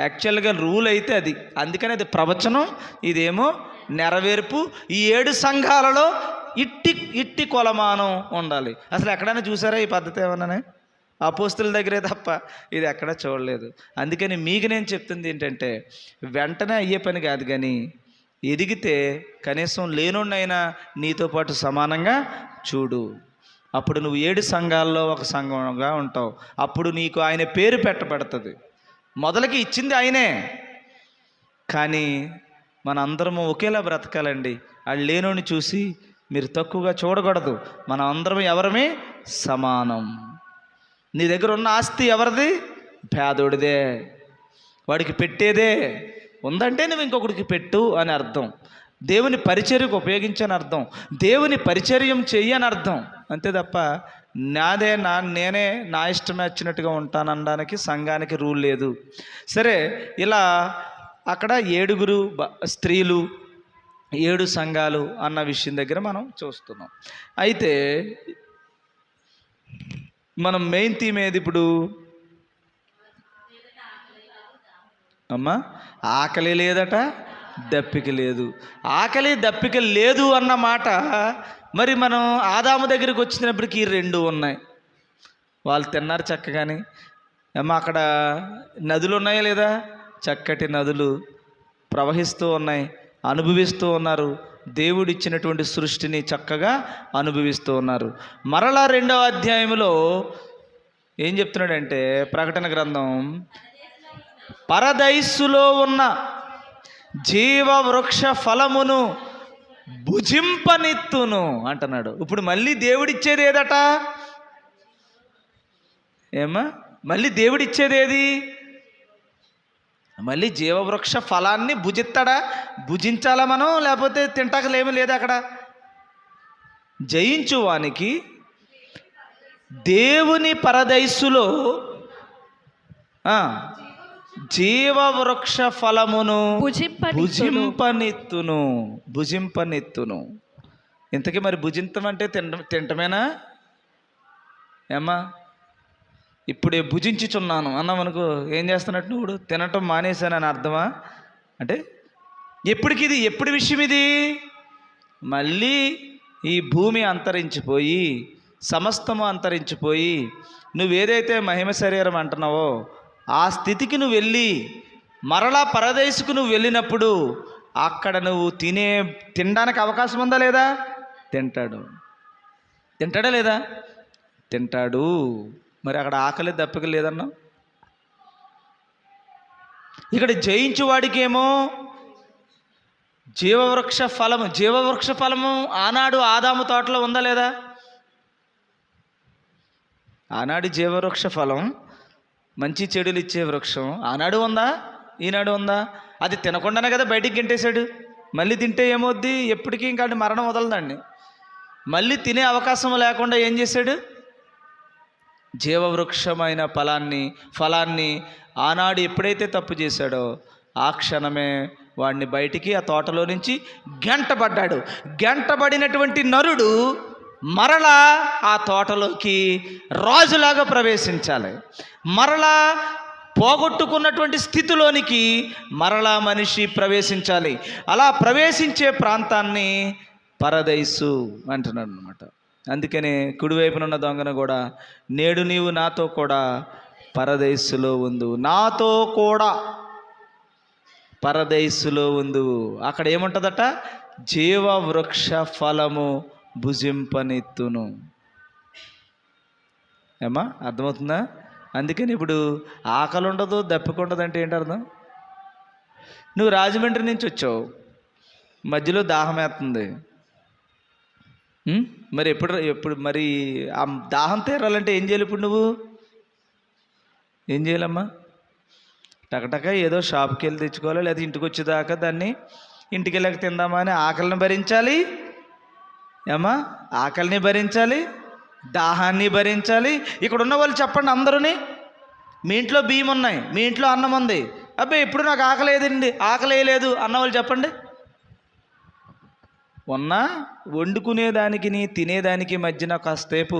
యాక్చువల్గా రూల్ అయితే అది. అందుకని అది ప్రవచనం, ఇదేమో నెరవేర్పు. ఈ 7 సంఘాలలో ఇట్టి కొలమానం ఉండాలి. అసలు ఎక్కడైనా చూసారా ఈ పద్ధతి? ఏమన్నా అపోస్తుల దగ్గరే తప్ప ఇది ఎక్కడా చూడలేదు. అందుకని మీకు నేను చెప్తుంది ఏంటంటే, వెంటనే అయ్యే పని కాదు, కానీ ఎదిగితే కనీసం లేనున్నైనా నీతో పాటు సమానంగా చూడు. అప్పుడు నువ్వు 7 సంఘాల్లో ఒక సంఘంగా ఉంటావు. అప్పుడు నీకు ఆయన పేరు పెట్టబడుతుంది. మొదలకి ఇచ్చింది ఆయనే, కానీ మన అందరము ఒకేలా బ్రతకాలండి. వాళ్ళు లేనోని చూసి మీరు తక్కువగా చూడకూడదు. మనం అందరం ఎవరమే సమానం. నీ దగ్గర ఉన్న ఆస్తి ఎవరిది? పేదోడిదే. వాడికి పెట్టేదే ఉందంటే నువ్వు ఇంకొకడికి పెట్టు అని అర్థం. దేవుని పరిచర్యకు ఉపయోగించని అర్థం. దేవుని పరిచర్యం చెయ్యని అర్థం. అంతే తప్ప నేనే నా ఇష్టమే వచ్చినట్టుగా ఉంటాననడానికి సంఘానికి రూల్ లేదు. సరే, ఇలా అక్కడ 7 స్త్రీలు 7 సంఘాలు అన్న విషయం దగ్గర మనం చూస్తున్నాం. అయితే మనం మెయిన్ థీమ్ ఏది ఇప్పుడు? అమ్మా, ఆకలి లేదట, దప్పిక లేదు. ఆకలి దప్పిక లేదు అన్న మాట మరి మనం ఆదాము దగ్గరికి వచ్చినప్పటికీ 2 ఉన్నాయి. వాళ్ళు తిన్నారు చక్కగాని. అమ్మ, అక్కడ నదులు ఉన్నాయా లేదా? చక్కటి నదులు ప్రవహిస్తూ ఉన్నాయి, అనుభవిస్తూ ఉన్నారు. దేవుడిచ్చినటువంటి సృష్టిని చక్కగా అనుభవిస్తూ ఉన్నారు. మరలా 2వ అధ్యాయంలో ఏం చెప్తున్నాడంటే, ప్రకటన గ్రంథం, పరదైస్సులో ఉన్న జీవవృక్ష ఫలమును భుజింపనిత్తును అంటున్నాడు. ఇప్పుడు మళ్ళీ దేవుడిచ్చేది ఏదట? ఏమా, మళ్ళీ దేవుడిచ్చేది ఏది? మళ్ళీ జీవవృక్ష ఫలాన్ని భుజిస్తాడా? భుజించాలా మనం, లేకపోతే తింటాకలేమీ లేదు అక్కడ. జయించువానికి దేవుని పరదైస్సులో జీవవృక్ష ఫలమును భుజింపనిత్తును. ఇంతకీ మరి భుజించమంటే తింటమేనా? ఏమ్మా, ఇప్పుడే భుజించుచున్నాను అన్నామనుకో, ఏం చేస్తున్నట్టు నువ్వు? తినటం మానేశానని అర్థమా? అంటే ఎప్పుడు విషయం ఇది? మళ్ళీ ఈ భూమి అంతరించిపోయి, సమస్తము అంతరించిపోయి, నువ్వేదైతే మహిమ శరీరం అంటున్నావో ఆ స్థితికి నువ్వు వెళ్ళి మరలా పరదేశుకు నువ్వు వెళ్ళినప్పుడు అక్కడ నువ్వు తినడానికి అవకాశం ఉందా లేదా? తింటాడా లేదా? తింటాడు. మరి అక్కడ ఆకలి దప్పిక లేదన్నా. ఇక్కడ జయించువాడికేమో జీవవృక్ష ఫలము ఆనాడు ఆదాము తోటలో ఉందా లేదా? ఆనాడు జీవవృక్ష ఫలం, మంచి చెడులు ఇచ్చే వృక్షం ఆనాడు ఉందా? ఈనాడు ఉందా? అది తినకుండానే కదా బయటికి గెంటేశాడు. మళ్ళీ తింటే ఏమవుద్ది? ఎప్పటికీ ఇంకా మరణం వదలదండి. మళ్ళీ తినే అవకాశం లేకుండా ఏం చేశాడు? జీవవృక్షమైన ఫలాన్ని ఆనాడు ఎప్పుడైతే తప్పు చేశాడో ఆ క్షణమే వాడిని బయటికి, ఆ తోటలో నుంచి గెంటబడ్డాడు. గెంటబడినటువంటి నరుడు మరలా ఆ తోటలోకి రాజులాగా ప్రవేశించాలి. మరలా పోగొట్టుకున్నటువంటి స్థితిలోనికి మరలా మనిషి ప్రవేశించాలి. అలా ప్రవేశించే ప్రాంతాన్ని పరదైసు అంటున్నాడు అనమాట. అందుకనే కుడివైపునున్న దొంగను కూడా, నేడు నీవు నాతో కూడా పరదైసులో ఉండు, నాతో కూడా పరదైసులో ఉండు. అక్కడ ఏముంటుందట? జీవవృక్ష ఫలము భుజింపనిత్తును. ఏమా, అర్థమవుతుందా? అందుకని ఇప్పుడు ఆకలి ఉండదు, దప్పిక ఉండదు అంటే ఏంటి అర్థం? నువ్వు రాజమండ్రి నుంచి వచ్చావు, మధ్యలో దాహం వేస్తుంది. మరి ఎప్పుడు మరి ఆ దాహం తీరాలంటే ఏం చేయాలి? ఇప్పుడు నువ్వు ఏం చేయాలమ్మా? టకటక ఏదో షాప్కి వెళ్ళి తెచ్చుకోవాలి, లేదా ఇంటికి వచ్చేదాకా దాన్ని ఇంటికి వెళ్ళక తిందామా అని ఆకలిని భరించాలి. ఏమ్మా? ఆకలిని భరించాలి, దాహాన్ని భరించాలి. ఇక్కడ ఉన్న వాళ్ళు చెప్పండి అందరూని, మీ ఇంట్లో బియ్యం ఉన్నాయి, మీ ఇంట్లో అన్నం ఉంది, అబ్బాయి ఇప్పుడు నాకు ఆకలి లేదండి, ఆకలి వేయలేదు అన్నవాళ్ళు చెప్పండి. ఉన్నా వండుకునేదానికి తినేదానికి మధ్యన కాసేపు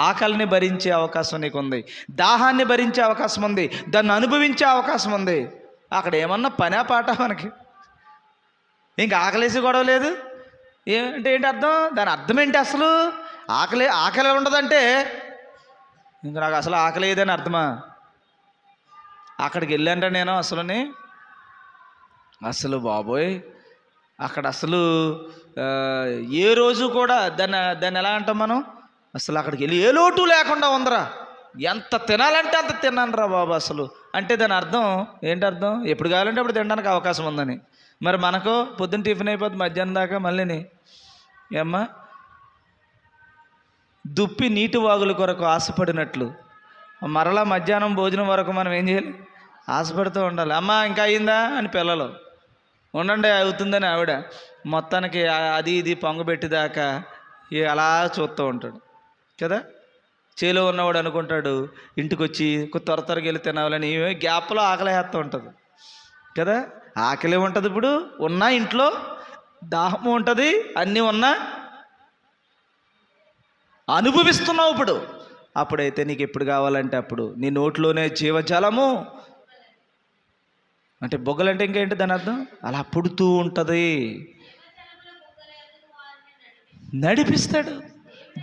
ఆకలిని భరించే అవకాశం నీకు ఉంది, దాహాన్ని భరించే అవకాశం ఉంది, దాన్ని అనుభవించే అవకాశం ఉంది. అక్కడ ఏమన్నా పనే పాట మనకి? ఇంక ఆకలేసి గొడవ లేదు ఏంటి అర్థం? దాని అర్థం ఏంటి అసలు? ఆకలి ఉండదంటే ఇంక నాకు అసలు ఆకలి లేదని అర్థమా? అక్కడికి వెళ్ళానంటే నేను అసలు బాబోయ్, అక్కడ అసలు ఏ రోజు కూడా దాన్ని ఎలా అంటాం మనం? అసలు అక్కడికి వెళ్ళి ఏ లోటు లేకుండా ఉందరా, ఎంత తినాలంటే అంత తిన్నాను రా బాబు అసలు అంటే దాని అర్థం ఏంటి? అర్థం ఎప్పుడు కావాలంటే అప్పుడు తినడానికి అవకాశం ఉందని. మరి మనకు పొద్దున్న టిఫిన్ అయిపోతుంది, మధ్యాహ్నం దాకా మళ్ళీని ఏమ్మా దుప్పి నీటి వాగుల కొరకు ఆశపడినట్లు మరలా మధ్యాహ్నం భోజనం వరకు మనం ఏం చేయాలి? ఆశపడుతూ ఉండాలి. అమ్మ ఇంకా అయిందా అని పిల్లలు, ఉండండి అవుతుందని ఆవిడ, మొత్తానికి అది ఇది పొంగబెట్టేదాకా అలా చూస్తూ ఉంటాడు కదా. చేలో ఉన్నవాడు అనుకుంటాడు ఇంటికి వచ్చి త్వరగా వెళ్ళి తినాలని, గ్యాప్లో ఆకలి వేస్తూ ఉంటుంది కదా. ఆకలి ఉంటుంది, ఇప్పుడు ఉన్నా ఇంట్లో దాహము ఉంటుంది, అన్నీ ఉన్నా అనుభవిస్తున్నావు. ఇప్పుడు అప్పుడైతే నీకు ఎప్పుడు కావాలంటే అప్పుడు నీ నోట్లోనే జీవజలము అంటే బొగ్గలంటే ఇంకేంటి దాని అర్థం? అలా పుడుతూ ఉంటుంది, నడిపిస్తాడు.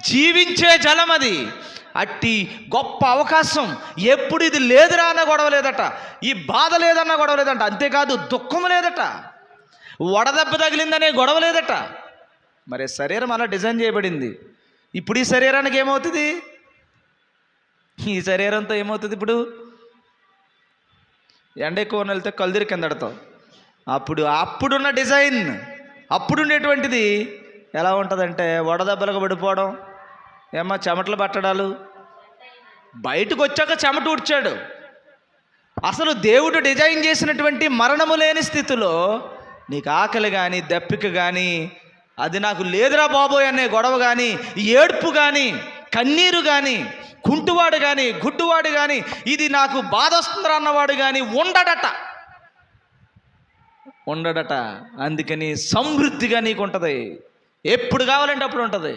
జీవించే జలం అది. అట్టి గొప్ప అవకాశం ఎప్పుడు ఇది లేదురా అన్న గొడవ లేదట, ఈ బాధ లేదన్న గొడవ లేదట, అంతేకాదు దుఃఖం లేదట, వడదెబ్బ తగిలిందనే గొడవ లేదట. మరి శరీరం అలా డిజైన్ చేయబడింది. ఇప్పుడు ఈ శరీరానికి ఏమవుతుంది? ఈ శరీరంతో ఏమవుతుంది? ఇప్పుడు ఎండ ఎక్కువ వెళ్తే కలుదిరి కింద పడతావు. అప్పుడున్న డిజైన్, అప్పుడుండేటువంటిది ఎలా ఉంటుందంటే వడదెబ్బలకు పడిపోవడం, ఏమో చెమటలు పట్టడాలు. బయటకు వచ్చాక చెమట ఊడ్చాడు. అసలు దేవుడు డిజైన్ చేసినటువంటి మరణము లేని స్థితిలో నీకు ఆకలి కానీ దప్పిక కానీ అది నాకు లేదురా బాబోయ్ అనే గొడవ కానీ, ఏడ్పు కానీ, కన్నీరు కానీ, కుంటువాడు కానీ గుడ్డువాడు కానీ, ఇది నాకు బాధ వస్తుందిరా అన్నవాడు కానీ ఉండడట. అందుకని సమృద్ధిగా నీకు ఉంటుంది, ఎప్పుడు కావాలంటే అప్పుడు ఉంటుంది.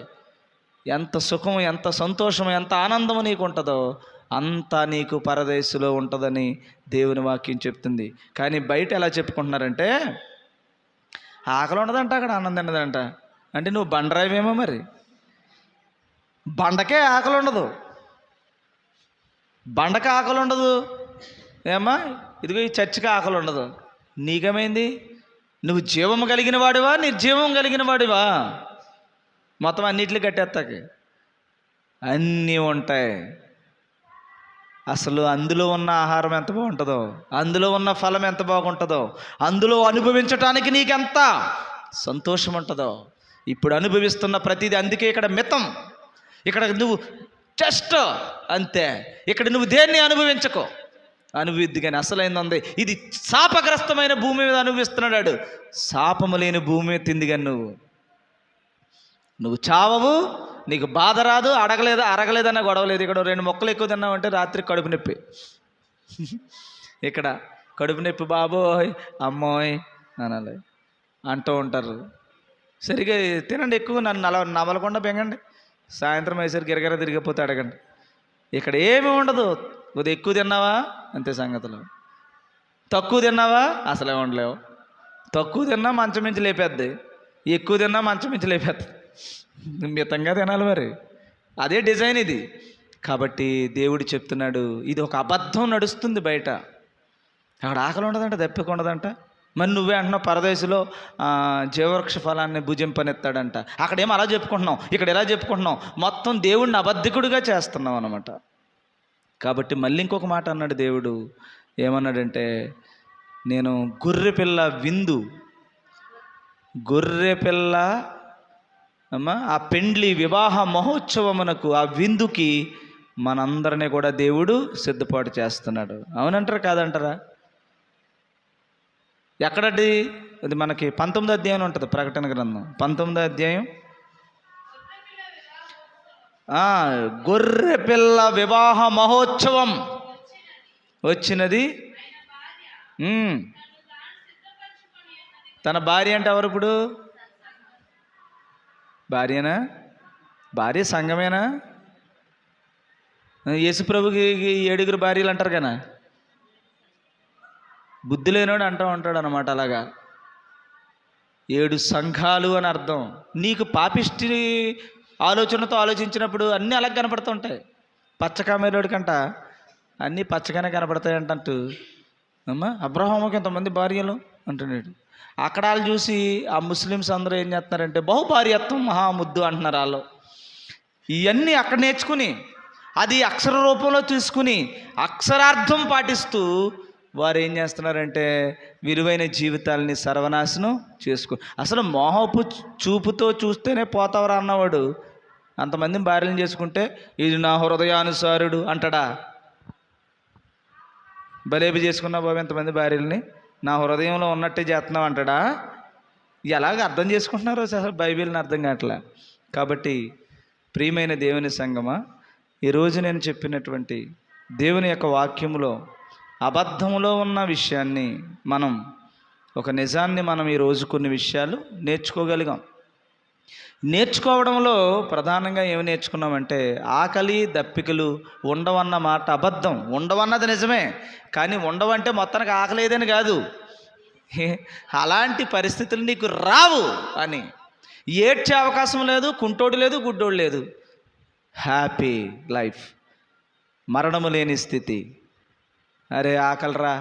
ఎంత సుఖం, ఎంత సంతోషం, ఎంత ఆనందం నీకు ఉంటుందో అంతా నీకు పరదేశంలో ఉంటుందని దేవుని వాక్యం చెప్తుంది. కానీ బయట ఎలా చెప్పుకుంటున్నారంటే ఆకలి ఉండదంట, అక్కడ ఆనందం ఉండదంట. అంటే నువ్వు బండరాయివేమో మరి. బండకే ఆకలి ఉండదు, బండకి ఆకలి ఉండదు ఏమ్మా. ఇదిగో ఈ చర్చికి ఆకలి ఉండదు. నీకేమైంది? నువ్వు జీవము కలిగిన వాడివా, నిర్జీవం కలిగిన వాడివా? మొత్తం అన్నిటిని కట్టేస్తాకి అన్నీ ఉంటాయి. అసలు అందులో ఉన్న ఆహారం ఎంత బాగుంటుందో, అందులో ఉన్న ఫలం ఎంత బాగుంటుందో, అందులో అనుభవించటానికి నీకెంత సంతోషం ఉంటుందో. ఇప్పుడు అనుభవిస్తున్న ప్రతిదీ. అందుకే ఇక్కడ మితం, ఇక్కడ నువ్వు జస్ట్ అంతే. ఇక్కడ నువ్వు దేన్ని అనుభవించకో, అనుభవిద్ది. కానీ అసలైంది ఉంది, ఇది శాపగ్రస్తమైన భూమి మీద అనుభవిస్తున్నాడు. శాపము లేని భూమి మీద తింది. కానీ నువ్వు చావవు, నీకు బాధ రాదు, అరగలేదన్న గొడవ లేదు. ఇక్కడ 2 మొక్కలు ఎక్కువ తిన్నావంటే రాత్రి కడుపు నొప్పి. ఇక్కడ కడుపు నొప్పి బాబోయ్ అమ్మోయ్ అనాలి అంటూ ఉంటారు. సరిగా తినండి, ఎక్కువ నన్ను నవలకుండా పెంగండి, సాయంత్రం అయ్యేసరికి గిరగిర తిరిగిపోతే అడగండి. ఇక్కడ ఏమీ ఉండదు. కొద్దిగా ఎక్కువ తిన్నావా అంతే సంగతులు, తక్కువ తిన్నావా అసలే ఉండలేవు. తక్కువ తిన్నా మంచం మించి లేపేద్ది, ఎక్కువ తిన్నా మంచం మించి లేపేద్ది. మితంగా తినాలి మరి, అదే డిజైన్ ఇది. కాబట్టి దేవుడు చెప్తున్నాడు, ఇది ఒక అబద్ధం నడుస్తుంది బయట. అక్కడ ఆకలి ఉండదంట, దప్పిక ఉండదంట. మరి నువ్వే అంటున్నావు పరదేశంలో జీవవృక్ష ఫలాన్ని భుజింపనెత్తాడంట. అక్కడేమో అలా చెప్పుకుంటున్నావు, ఇక్కడ ఎలా చెప్పుకుంటున్నావు, మొత్తం దేవుడిని అబద్ధికుడిగా చేస్తున్నావు అనమాట. కాబట్టి మళ్ళీ ఇంకొక మాట అన్నాడు దేవుడు. ఏమన్నాడంటే, నేను గొర్రెపిల్ల విందు, గొర్రెపిల్ల అమ్మ ఆ పెండ్లి వివాహ మహోత్సవమునకు, ఆ విందుకి మనందరినీ కూడా దేవుడు సిద్ధపాటు చేస్తున్నాడు. అవునంటారా కాదంటారా? ఎక్కడది? ఇది మనకి 19వ అధ్యాయం ఉంటుంది, ప్రకటన గ్రంథం 19వ అధ్యాయం. గొర్రె పిల్ల వివాహ మహోత్సవం వచ్చినది. తన భార్య అంటే ఎవరు ఇప్పుడు? భార్యనా? భార్య సంఘమేనా? యేసుప్రభుకి 7 భార్యలు అంటారు కదా, బుద్ధి లేనోడు అంటూ ఉంటాడు అనమాట. అలాగా 7 సంఘాలు అని అర్థం. నీకు పాపిష్టి ఆలోచనతో ఆలోచించినప్పుడు అన్నీ అలాగ కనపడుతుంటాయి. పచ్చకామేరోడి కంట అన్నీ పచ్చగానే కనపడతాయి అంటూ అమ్మా అబ్రహాముకి ఇంతమంది భార్యలు అంటున్నాడు. అక్కడ వాళ్ళు చూసి ఆ ముస్లిమ్స్ అందరూ ఏం చేస్తున్నారంటే బహుభార్యత్వం మహాముద్దు అంటున్నారు వాళ్ళు. ఇవన్నీ అక్కడ నేర్చుకుని అది అక్షర రూపంలో తీసుకుని అక్షరార్థం పాటిస్తూ వారు ఏం చేస్తున్నారంటే విలువైన జీవితాలని సర్వనాశనం అసలు మోహపు చూపుతో చూస్తేనే పోతావరా అన్నవాడు అంతమందిని భార్యలను చేసుకుంటే ఇది నా హృదయానుసారుడు అంటాడా? బలేబి చేసుకున్నా బాబు ఎంతమంది భార్యలని నా హృదయంలో ఉన్నట్టే చేస్తున్నావు అంటాడా? ఎలాగ అర్థం చేసుకుంటున్నారో అసలు బైబిల్ని అర్థం కావట్లే. కాబట్టి ప్రియమైన దేవుని సంగమా, ఈరోజు నేను చెప్పినటువంటి దేవుని యొక్క వాక్యములో అబద్ధంలో ఉన్న విషయాన్ని మనం ఒక నిజాన్ని మనం ఈరోజు కొన్ని విషయాలు నేర్చుకోగలిగాం. నేర్చుకోవడంలో ప్రధానంగా ఏమి నేర్చుకున్నామంటే ఆకలి దప్పికలు ఉండవన్న మాట అబద్ధం. ఉండవన్నది నిజమే, కానీ ఉండవంటే మొత్తానికి ఆకలి ఏదని కాదు. అలాంటి పరిస్థితులు నీకు రావు అని. ఏడ్చే అవకాశం లేదు, కుంటోడు లేదు, గుడ్డోడు లేదు. హ్యాపీ లైఫ్, మరణము లేని స్థితి. అరే ఆకలిరా,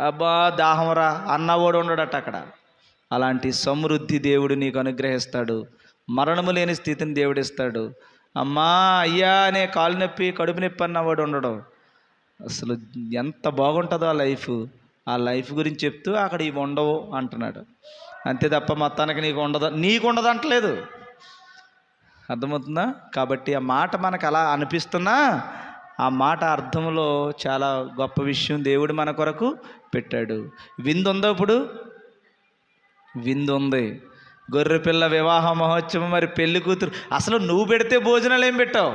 అబ్బా దాహంరా అన్నవాడు ఉండడట అక్కడ. అలాంటి సమృద్ధి దేవుడు నీకు అనుగ్రహిస్తాడు. మరణము లేని స్థితిని దేవుడిస్తాడు. అమ్మా అయ్యా అనే కాలు నొప్పి కడుపు నొప్పి అన్నవాడు ఉండడం. అసలు ఎంత బాగుంటుందో ఆ లైఫ్. ఆ లైఫ్ గురించి చెప్తూ అక్కడ ఇవి ఉండవు అంటున్నాడు. అంతే తప్ప మొత్తానికి నీకు ఉండదు అంటలేదు. అర్థమవుతుందా? కాబట్టి ఆ మాట మనకు అలా అనిపిస్తున్నా ఆ మాట అర్థంలో చాలా గొప్ప విషయం దేవుడు మన కొరకు పెట్టాడు. విందు ఉందో ఇప్పుడు? విందు ఉంది. గొర్రెపిల్ల వివాహ మహోత్సవం. మరి పెళ్లి కూతురు అసలు నువ్వు పెడితే భోజనాలు ఏం పెట్టావు?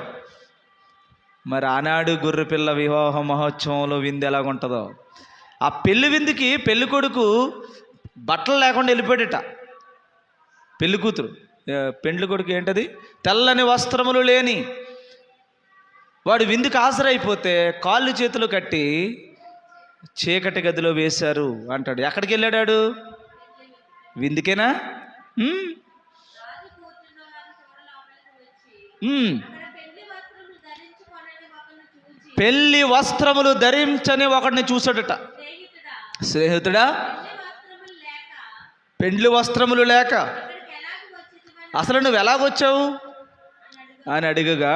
మరి ఆనాడు గొర్రెపిల్ల వివాహ మహోత్సవంలో విందు ఎలాగుంటుందో. ఆ పెళ్లి విందుకి పెళ్లి కొడుకు బట్టలు లేకుండా వెళ్ళిపోయాడట. పెళ్లి కూతురు పెండ్లి కొడుకు ఏంటది? తెల్లని వస్త్రములు లేని వాడు విందుకు హాజరైపోతే కాళ్ళు చేతులు కట్టి చీకటి గదిలో వేశారు అంటాడు. ఎక్కడికి వెళ్ళాడు? విందుకేనా? పెళ్లి వస్త్రములు ధరించని ఒకడిని చూసాడట. స్నేహితుడా, పెండ్లి వస్త్రములు లేక అసలు నువ్వు ఎలాగొచ్చావు అని అడిగగా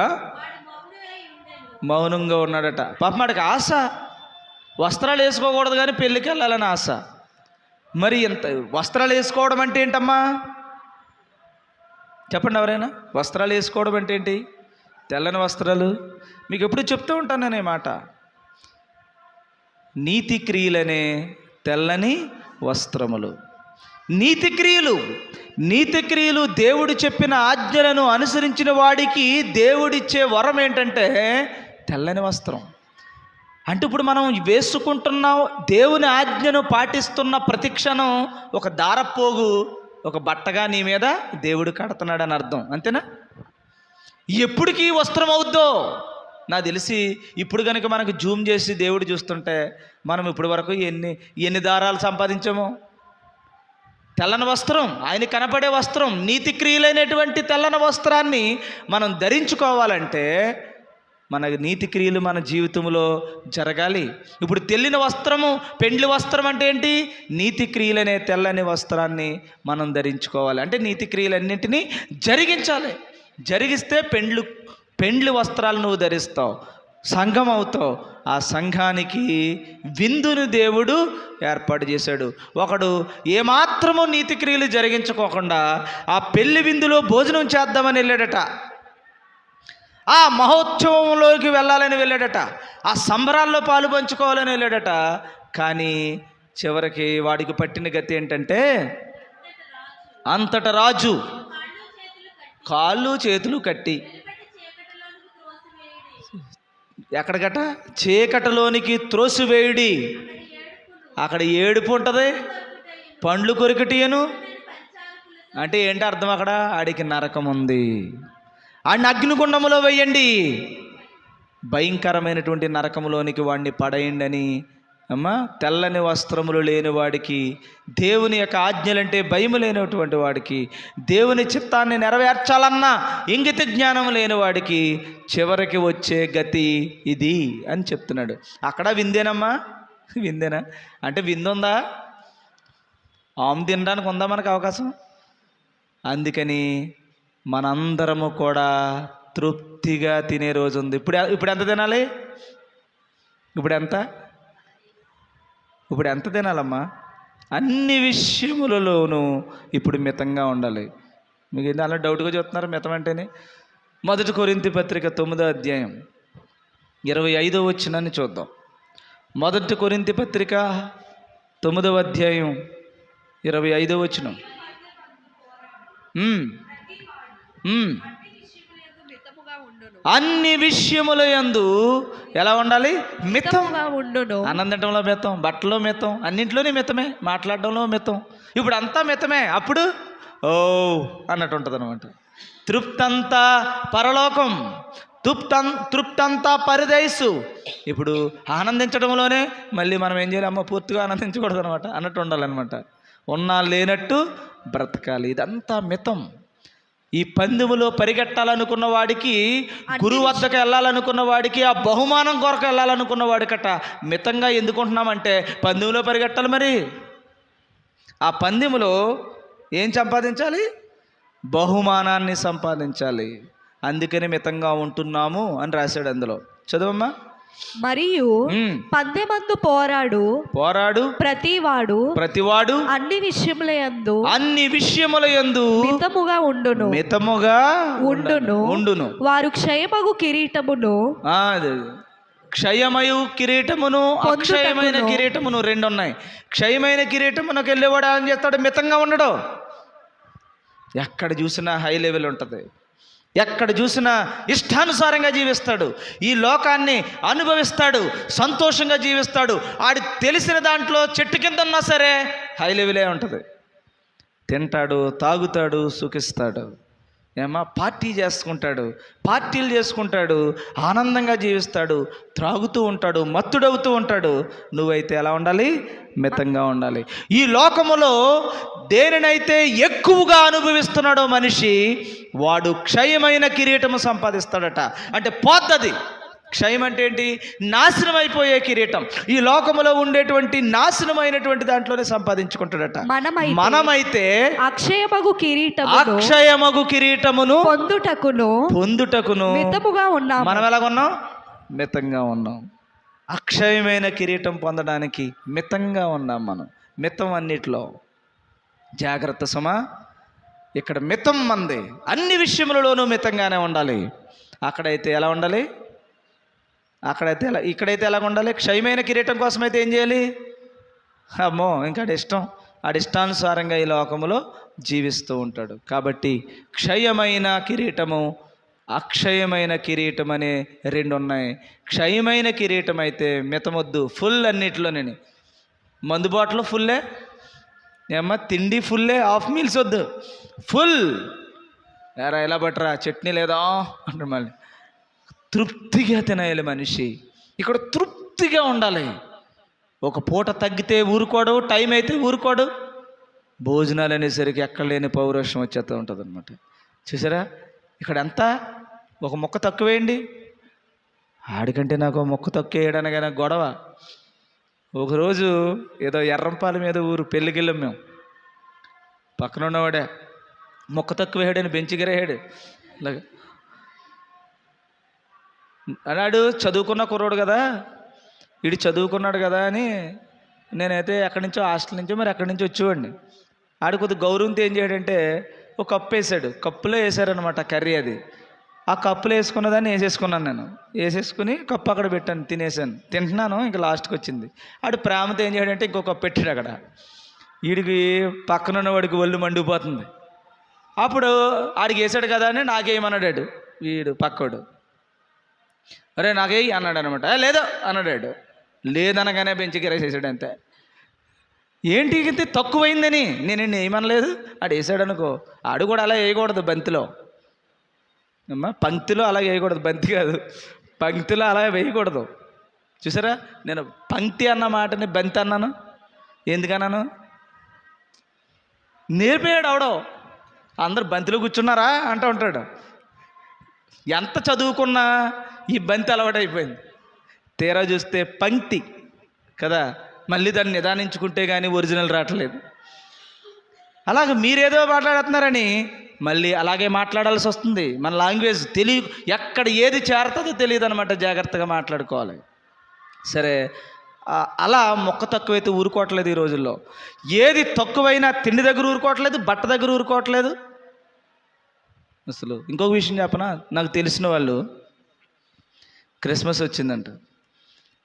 మౌనంగా ఉన్నాడట. పాపం వాడికి ఆశ, వస్త్రాలు వేసుకోకూడదు కానీ పెళ్ళికి వెళ్ళాలని ఆశ. మరి ఎంత వస్త్రాలు వేసుకోవడం అంటే ఏంటమ్మా చెప్పండి ఎవరైనా? వస్త్రాలు వేసుకోవడం అంటే ఏంటి? తెల్లని వస్త్రాలు. మీకు ఎప్పుడు చెప్తూ ఉంటాను నేను ఈ మాట. నీతి క్రియలనే తెల్లని వస్త్రములు. నీతి క్రియలు దేవుడు చెప్పిన ఆజ్ఞలను అనుసరించిన వాడికి దేవుడిచ్చే వరం ఏంటంటే తెల్లని వస్త్రం. అంటే ఇప్పుడు మనం వేసుకుంటున్న దేవుని ఆజ్ఞను పాటిస్తున్న ప్రతి క్షణం ఒక దారపోగు, ఒక బట్టగా నీ మీద దేవుడు కడుతున్నాడు అని అర్థం. అంతేనా? ఎప్పటికీ వస్త్రం అవుద్దో నాకు తెలిసి. ఇప్పుడు కనుక మనకు జూమ్ చేసి దేవుడు చూస్తుంటే మనం ఇప్పటి వరకు ఎన్ని దారాలు సంపాదించామో. తెల్లని వస్త్రం, ఆయన కనపడే వస్త్రం, నీతి క్రియలైనటువంటి తెల్లని వస్త్రాన్ని మనం ధరించుకోవాలంటే మన నీతి క్రియలు మన జీవితంలో జరగాలి. ఇప్పుడు తెల్లిన వస్త్రము, పెండ్లి వస్త్రం అంటే ఏంటి? నీతి క్రియలనే తెల్లని వస్త్రాన్ని మనం ధరించుకోవాలి. అంటే నీతి క్రియలన్నింటినీ జరిగించాలి. జరిగిస్తే పెండ్లి వస్త్రాలు నువ్వు ధరిస్తావు, సంఘం అవుతావు. ఆ సంఘానికి విందును దేవుడు ఏర్పాటు చేశాడు. ఒకడు ఏమాత్రమో నీతి క్రియలు జరిగించుకోకుండా ఆ పెళ్లి విందులో భోజనం చేద్దామని వెళ్ళాడట. ఆ మహోత్సవంలోకి వెళ్ళాలని వెళ్ళాడట, ఆ సంబరాల్లో పాలు పంచుకోవాలని వెళ్ళాడట. కానీ చివరికి వాడికి పట్టిన గతి ఏంటంటే, అంతట రాజు కాళ్ళు చేతులు కట్టి ఎక్కడికట, చీకటిలోనికి త్రోసివేయుడి. అక్కడ ఏడుపు ఉంటుంది, పండ్లు కొరికటియను. అంటే ఏంటి అర్థం? అక్కడ ఆడికి నరకం ఉంది, ఆడిని అగ్నిగుండములో వేయండి, భయంకరమైనటువంటి నరకములోనికి వాడిని పడేయండి అని. అమ్మా, తెల్లని వస్త్రములు లేని వాడికి, దేవుని యొక్క ఆజ్ఞలంటే భయము లేనటువంటి వాడికి, దేవుని చిత్తాన్ని నెరవేర్చాలన్న ఇంగిత జ్ఞానం లేని వాడికి చివరికి వచ్చే గతి ఇది అని చెప్తున్నాడు. అక్కడ విందేనమ్మా, విందేనా అంటే విందుందా? ఆమె తినడానికి ఉందా మనకు అవకాశం? అందుకని మనందరము కూడా తృప్తిగా తినే రోజు ఉంది. ఇప్పుడు ఎంత తినాలి? ఇప్పుడు ఎంత తినాలమ్మా? అన్ని విషయములలోనూ ఇప్పుడు మితంగా ఉండాలి. మీకు ఏంటి అలా డౌట్గా చెప్తున్నారు మితం అంటేనే? 1 కొరింథీ పత్రిక 9వ అధ్యాయం 25వ వచనాన్ని చూద్దాం. 1 కొరింథీ పత్రిక 9వ అధ్యాయం 25వ వచనం. అన్ని విషయముల యందు ఎలా ఉండాలి? మితంగా ఉండును. ఆనందటంలో మితం, బట్టలో మితం, అన్నింటిలోనే మితమే, మాట్లాడడంలో మితం. ఇప్పుడు అంతా మితమే. అప్పుడు ఓ అన్నట్టు ఉంటుంది అనమాట. తృప్తంతా పరలోకం, తృప్తంతా పరదేశు. ఇప్పుడు ఆనందించడంలోనే మళ్ళీ మనం ఏం చేయాలి? అమ్మ పూర్తిగా ఆనందించకూడదు అనమాట, అన్నట్టు ఉండాలన్నమాట. ఉన్నా లేనట్టు బ్రతకాలి. ఇదంతా మితం. ఈ పందెములో పరిగెట్టాలనుకున్న వాడికి, గురువు వద్దకు వెళ్ళాలనుకున్న వాడికి, ఆ బహుమానం కొరకు వెళ్ళాలనుకున్న వాడికట మితంగా ఎందుకుంటున్నామంటే, పందెములో పరిగెట్టాలి. మరి ఆ పందెములో ఏం సంపాదించాలి? బహుమానాన్ని సంపాదించాలి. అందుకని మితంగా ఉంటున్నాము అని రాశాడు అందులో. చదవమ్మా. మరియు పందెమందు పోరాడు ప్రతివాడు అన్ని విషయముల యందు మితముగా ఉండును. వారు క్షయమగు కిరీటమును, క్షయమయు కిరీటమును, అక్షయమైన కిరీటమును 2 ఉన్నాయి. క్షయమైన కిరీటమునకు వెళ్ళేవాడు ఏం చేస్తాడు? మితంగా ఉండడు. ఎక్కడ చూసినా హై లెవెల్ ఉంటుంది, ఎక్కడ చూసినా ఇష్టానుసారంగా జీవిస్తాడు, ఈ లోకాన్ని అనుభవిస్తాడు, సంతోషంగా జీవిస్తాడు. ఆడి తెలిసిన దాంట్లో చెట్టు కింద ఉన్నా సరే హై లెవెలే ఉంటుంది. తింటాడు, తాగుతాడు, సుఖిస్తాడు. పార్టీలు చేసుకుంటాడు, ఆనందంగా జీవిస్తాడు, త్రాగుతూ ఉంటాడు, మత్తుడవుతూ ఉంటాడు. నువ్వైతే ఎలా ఉండాలి? మితంగా ఉండాలి. ఈ లోకములో దేనినైతే ఎక్కువగా అనుభవిస్తున్నాడో మనిషి, వాడు క్షయమైన కిరీటము సంపాదిస్తాడట. అంటే పోద్దది. క్షయం అంటే ఏంటి? నాశనం అయిపోయే కిరీటం. ఈ లోకములో ఉండేటువంటి నాశనమైనటువంటి దాంట్లోనే సంపాదించుకుంటాడట. మనమైతే అక్షయమగు కిరీటమును పొందుటకును మితముగా ఉన్నాం. మనం ఎలాగున్నాం? మితంగా ఉన్నాం. అక్షయమైన కిరీటం పొందడానికి మితంగా ఉన్నాం మనం. మితం అన్నిట్లో. జాగ్రత్త సమా. ఇక్కడ మితం మంది. అన్ని విషయములలోనూ మితంగానే ఉండాలి. అక్కడైతే ఎలా ఉండాలి? ఇక్కడైతే ఎలాగ ఉండాలి? క్షయమైన కిరీటం కోసం అయితే ఏం చేయాలి? అమ్మో, ఇంకా ఆడిష్టానుసారంగా ఈ లోకములో జీవిస్తూ ఉంటాడు. కాబట్టి క్షయమైన కిరీటము, అక్షయమైన కిరీటం అనే 2 ఉన్నాయి. క్షయమైన కిరీటం అయితే మితమొద్దు, ఫుల్ అన్నిటిలోనే. మందు బాటలు ఫుల్లే, తిండి ఫుల్లే, హాఫ్ మీల్స్ వద్దు, ఫుల్. ఎలా బట్టరా, చట్నీ లేదా అంటే మళ్ళీ తృప్తిగా తినేయాలి మనిషి. ఇక్కడ తృప్తిగా ఉండాలి. ఒక పూట తగ్గితే ఊరుకోడు, టైం అయితే ఊరుకోడు. భోజనాలు అనేసరికి ఎక్కడ లేని పౌరుషం వచ్చేస్తూ ఉంటుంది అనమాట. చూసారా? ఇక్కడ ఎంత ఒక మొక్క తక్కువేయండి, ఆడికంటే నాకు మొక్క తక్కువ వేయడానికైనా గొడవ. ఒకరోజు ఏదో ఎర్రంపాల మీద ఊరు పెళ్ళికి వెళ్ళాం మేము. పక్కన ఉన్నవాడే మొక్క తక్కువ వేయడని బెంచిగిరేయాడు. అలాగే అన్నాడు. చదువుకున్న కుర్రోడు కదా, వీడు చదువుకున్నాడు కదా అని నేనైతే ఎక్కడి నుంచో, హాస్టల్ నుంచో మరి ఎక్కడి నుంచో వచ్చేవాడిని. ఆడు కొద్దిగా గౌరవంతో ఏం చేయడంటే ఒక కప్పు వేసాడు. కప్పులో వేసారనమాట కర్రీ. అది ఆ కప్పులు వేసుకున్నదాన్ని వేసేసుకున్నాను. నేను వేసేసుకుని కప్పు అక్కడ పెట్టాను, తింటున్నాను. ఇంకా లాస్ట్కి వచ్చింది. ఆడు ప్రేమతో ఏం చేయడంటే ఇంకో కప్పు పెట్టాడు అక్కడ. వీడికి పక్కనున్న వాడికి ఒళ్ళు మండిపోతుంది. అప్పుడు ఆడికి వేసాడు కదా అని నాకేమన్నాడు వీడు పక్కోడు. అరే నాకేయి అన్నాడు అనమాట. లేదు అన్నాడు. లేదనగానే బెంచ్కి రేసేసాడు అంతే. ఏంటి ఇంత తక్కువైందని నేను ఏమనలేదు. ఆడు వేసాడు అనుకో, ఆడు కూడా అలా వేయకూడదు బంతిలో అమ్మా. పంక్తిలో అలా వేయకూడదు, బంతి కాదు, పంక్తిలో అలా వేయకూడదు. చూసారా, నేను పంక్తి అన్న మాటని బంతి అన్నాను. ఎందుకన్నాను? నేర్పేయాడు అవడో. అందరు బంతిలో కూర్చున్నారా అంటూ ఉంటాడు. ఎంత చదువుకున్నా ఈ బంతి అలవాటు అయిపోయింది. తీరా చూస్తే పంక్తి కదా, మళ్ళీ దాన్ని నిదానించుకుంటే కానీ ఒరిజినల్ రావట్లేదు. అలాగే మీరేదో మాట్లాడుతున్నారని మళ్ళీ అలాగే మాట్లాడాల్సి వస్తుంది. మన లాంగ్వేజ్ ఎక్కడ ఏది చేరుతుందో తెలియదు అనమాట. జాగ్రత్తగా మాట్లాడుకోవాలి. సరే, అలా మొక్క తక్కువైతే ఊరుకోవట్లేదు ఈ రోజుల్లో. ఏది తక్కువైనా తిండి దగ్గర ఊరుకోవట్లేదు, బట్ట దగ్గర ఊరుకోవట్లేదు. అసలు ఇంకొక విషయం చెప్పనా, నాకు తెలిసిన వాళ్ళు క్రిస్మస్ వచ్చిందంట.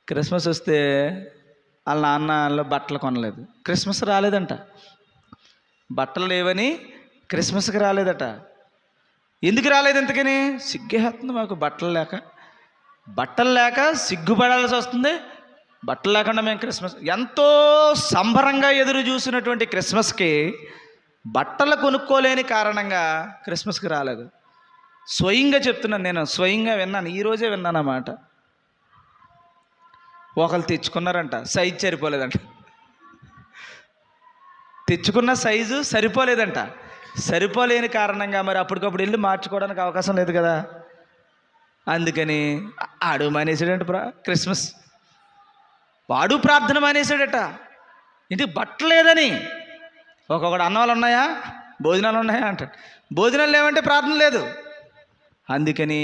క్రిస్మస్ వస్తే వాళ్ళ నాన్న వాళ్ళు బట్టలు కొనలేదు. క్రిస్మస్ రాలేదంట, బట్టలు లేవని క్రిస్మస్కి రాలేదట. ఎందుకు రాలేదు? ఎందుకని? సిగ్గేస్తుంది మాకు బట్టలు లేక సిగ్గుపడాల్సి వస్తుంది. బట్టలు లేకుండా మేము క్రిస్మస్ ఎంతో సంబరంగా ఎదురు చూసినటువంటి క్రిస్మస్కి బట్టలు కొనుక్కోలేని కారణంగా క్రిస్మస్కి రాలేదు. స్వయంగా చెప్తున్నాను, నేను స్వయంగా విన్నాను, ఈరోజే విన్నాను అన్నమాట. ఒకళ్ళు తెచ్చుకున్నారంట, సైజు సరిపోలేదంట. తెచ్చుకున్న సైజు సరిపోలేదంట. సరిపోలేని కారణంగా మరి అప్పటికప్పుడు వెళ్ళి మార్చుకోవడానికి అవకాశం లేదు కదా. అందుకని ఆడు మానేసాడంట క్రిస్మస్. వాడు ప్రార్థన మానేసాడట. ఇంటికి బట్టలు లేదని. ఒక్కొక్కడు అన్నాలు ఉన్నాయా, భోజనాలు ఉన్నాయా అంటాడు. భోజనాలు లేవంటే ప్రార్థన లేదు. అందుకని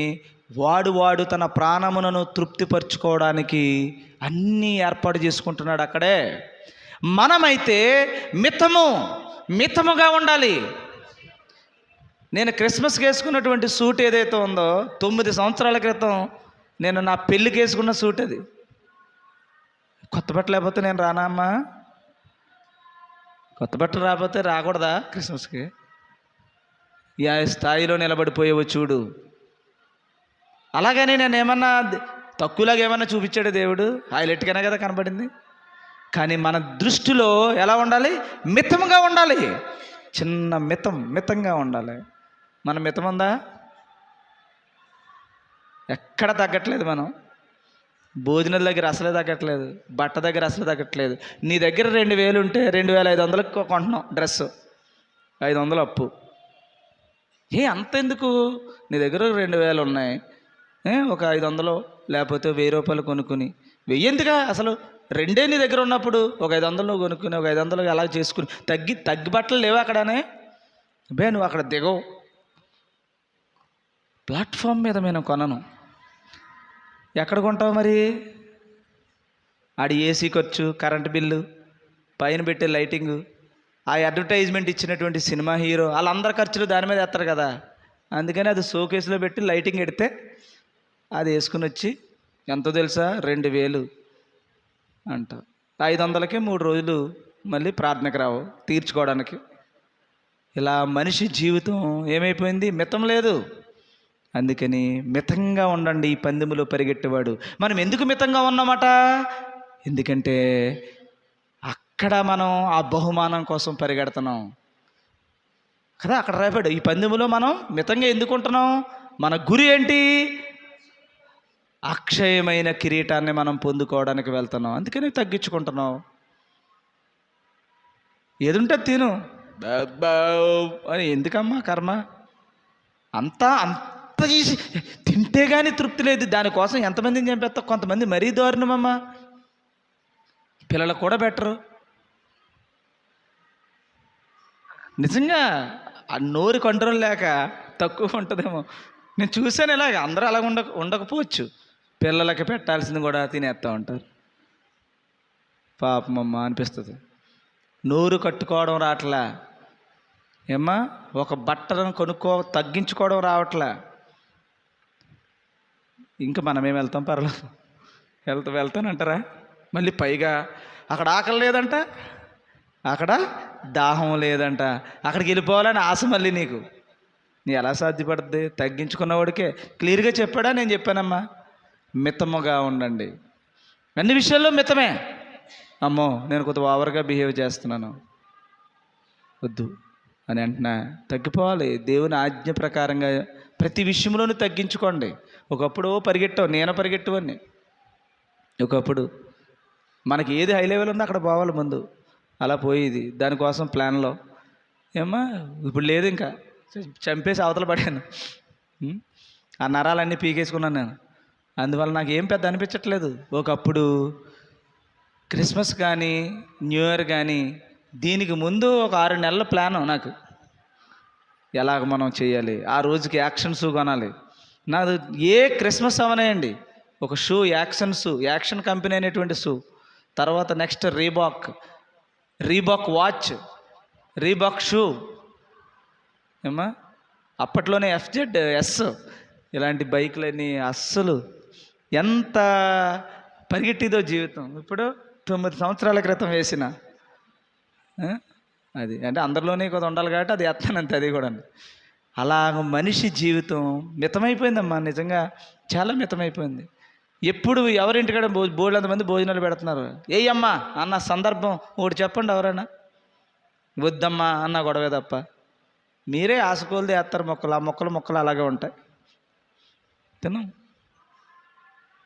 వాడు తన ప్రాణములను తృప్తిపరచుకోవడానికి అన్నీ ఏర్పాటు చేసుకుంటున్నాడు అక్కడే. మనమైతే మితముగా ఉండాలి. నేను క్రిస్మస్కి వేసుకున్నటువంటి సూట్ ఏదైతే ఉందో 9 సంవత్సరాల క్రితం నేను నా పెళ్ళికి వేసుకున్న సూట్ అది. కొత్త బట్టలు లేకపోతే నేను రానా అమ్మా? కొత్త బట్టలు రాకపోతే రాకూడదా క్రిస్మస్కి? ఏ స్థాయిలో నిలబడిపోయేవో చూడు. అలాగని నేను ఏమన్నా తక్కువలాగా ఏమన్నా చూపించాడు దేవుడు? హైలైట్గానే కదా కనబడింది. కానీ మన దృష్టిలో ఎలా ఉండాలి? మితంగా ఉండాలి. చిన్న మితంగా ఉండాలి. మన మితం ఉందా? ఎక్కడ తగ్గట్లేదు. మనం భోజనాల దగ్గర అసలే తగ్గట్లేదు, బట్ట దగ్గర అసలు తగ్గట్లేదు. నీ దగ్గర 2000 ఉంటే 2500కి కొంటున్నాం డ్రెస్సు, 500 అప్పు. అంత ఎందుకు? నీ దగ్గర 2000 ఉన్నాయి, ఒక 500 లేకపోతే 1000 రూపాయలు కొనుక్కుని 1000 ఎందుగా? అసలు రెండే నీ దగ్గర ఉన్నప్పుడు ఒక 500 నువ్వు కొనుక్కుని ఒక 500 అలా చేసుకుని తగ్గి బట్టలు లేవు అక్కడనే. నువ్వు అక్కడ దిగవు. ప్లాట్ఫామ్ మీద నేను కొనను. ఎక్కడ కొంటావు మరి? ఆడి ఏసీ ఖర్చు, కరెంటు బిల్లు, పైన పెట్టే లైటింగు, ఆ అడ్వర్టైజ్మెంట్ ఇచ్చినటువంటి సినిమా హీరో, వాళ్ళందరి ఖర్చులు దాని మీద వేస్తారు కదా. అందుకని అది షోకేస్లో పెట్టి లైటింగ్ ఎడితే అది వేసుకుని వచ్చి ఎంతో తెలుసా? 2000 అంట. 500కే 3 రోజులు మళ్ళీ ప్రార్థనకు రావు తీర్చుకోవడానికి. ఇలా మనిషి జీవితం ఏమైపోయింది? మితం లేదు. అందుకని మితంగా ఉండండి ఈ పందెములో పరిగెట్టేవాడు. మనం ఎందుకు మితంగా ఉన్నామట? ఎందుకంటే అక్కడ మనం ఆ బహుమానం కోసం పరిగెడుతున్నాం కదా. అక్కడ రాపాడు, ఈ పందెములో మనం మితంగా ఎందుకు ఉంటున్నాం? మన గురి ఏంటి? అక్షయమైన కిరీటాన్ని మనం పొందుకోవడానికి వెళ్తున్నాం. అందుకని తగ్గించుకుంటున్నాం. ఏదుంటే తిను అని. ఎందుకమ్మా కర్మ? అంత చేసి తింటే కానీ తృప్తి లేదు. దానికోసం ఎంతమందిని చంపేస్తావు? కొంతమంది మరీ దారుణమమ్మా. పిల్లలకు కూడా బెటరు. నిజంగా ఆ నోరు కంట్రోల్ లేక తక్కువ ఉంటుందేమో. నేను చూశాను ఇలాగ. అందరూ అలాగ ఉండకపోవచ్చు. పిల్లలకి పెట్టాల్సింది కూడా తినేస్తూ ఉంటారు. పాపమమ్మ అనిపిస్తుంది. నోరు కట్టుకోవడం రావట్లా ఏమ్మా? ఒక బట్టలను తగ్గించుకోవడం రావట్లా. ఇంకా మనమేం వెళ్తాం, పర్లేదు వెళ్తానంటారా? మళ్ళీ పైగా అక్కడ ఆకలి లేదంట, అక్కడ దాహం లేదంట, అక్కడికి వెళ్ళిపోవాలని ఆశ మళ్ళీ నీకు. నీ ఎలా సాధ్యపడుతుంది? తగ్గించుకున్నవాడికే క్లియర్గా చెప్పాడా? నేను చెప్పానమ్మా, మితముగా ఉండండి, అన్ని విషయాల్లో మితమే. అమ్మో నేను కొద్దిగా ఓవర్గా బిహేవ్ చేస్తున్నాను, వద్దు అని అంటున్నా, తగ్గిపోవాలి. దేవుని ఆజ్ఞ ప్రకారంగా ప్రతి విషయంలోనూ తగ్గించుకోండి. ఒకప్పుడు పరిగెట్టావు, నేను పరిగెట్టువని. ఒకప్పుడు మనకి ఏది హై లెవెల్ ఉందో అక్కడ పోవాలి ముందు, అలా పోయేది. దానికోసం ప్లాన్లో ఏమ్మా ఇప్పుడు లేదు, ఇంకా చంపేసి అవతల పడాను. ఆ నరాలన్నీ పీకేసుకున్నాను నేను. అందువల్ల నాకు ఏం పెద్ద అనిపించట్లేదు. ఒకప్పుడు క్రిస్మస్ కానీ న్యూ ఇయర్ కానీ దీనికి ముందు ఒక 6 నెలల ప్లాను నాకు, ఎలాగ మనం చేయాలి, ఆ రోజుకి యాక్షన్ షూ కొనాలి. నాది ఏ క్రిస్మస్ అవనేయండి, ఒక shoe, action shoe, action company అనేటువంటి షూ. తర్వాత next Reebok watch, Reebok shoe ఏమ్మా. అప్పట్లోనే FZS ఇలాంటి బైకులన్నీ అస్సలు ఎంత పరిగెట్టిదో జీవితం. ఇప్పుడు 9 సంవత్సరాల క్రితం వేసిన అది, అంటే అందరిలోనే కొద్ది ఉండాలి కాబట్టి అది ఎత్తానంతే, అది కూడా. అలాగ మనిషి జీవితం మితమైపోయిందమ్మా, నిజంగా చాలా మితమైపోయింది. ఎప్పుడు ఎవరింటికాడ బోళ్ళంతమంది భోజనాలు పెడుతున్నారు. ఏయమ్మా అన్న సందర్భం ఒకటి చెప్పండి, ఎవరైనా వద్దమ్మా అన్న గొడవే తప్ప. మీరే ఆశకోల్ది వేస్తారు మొక్కలు, ఆ మొక్కలు అలాగే ఉంటాయి, తిన్నాం.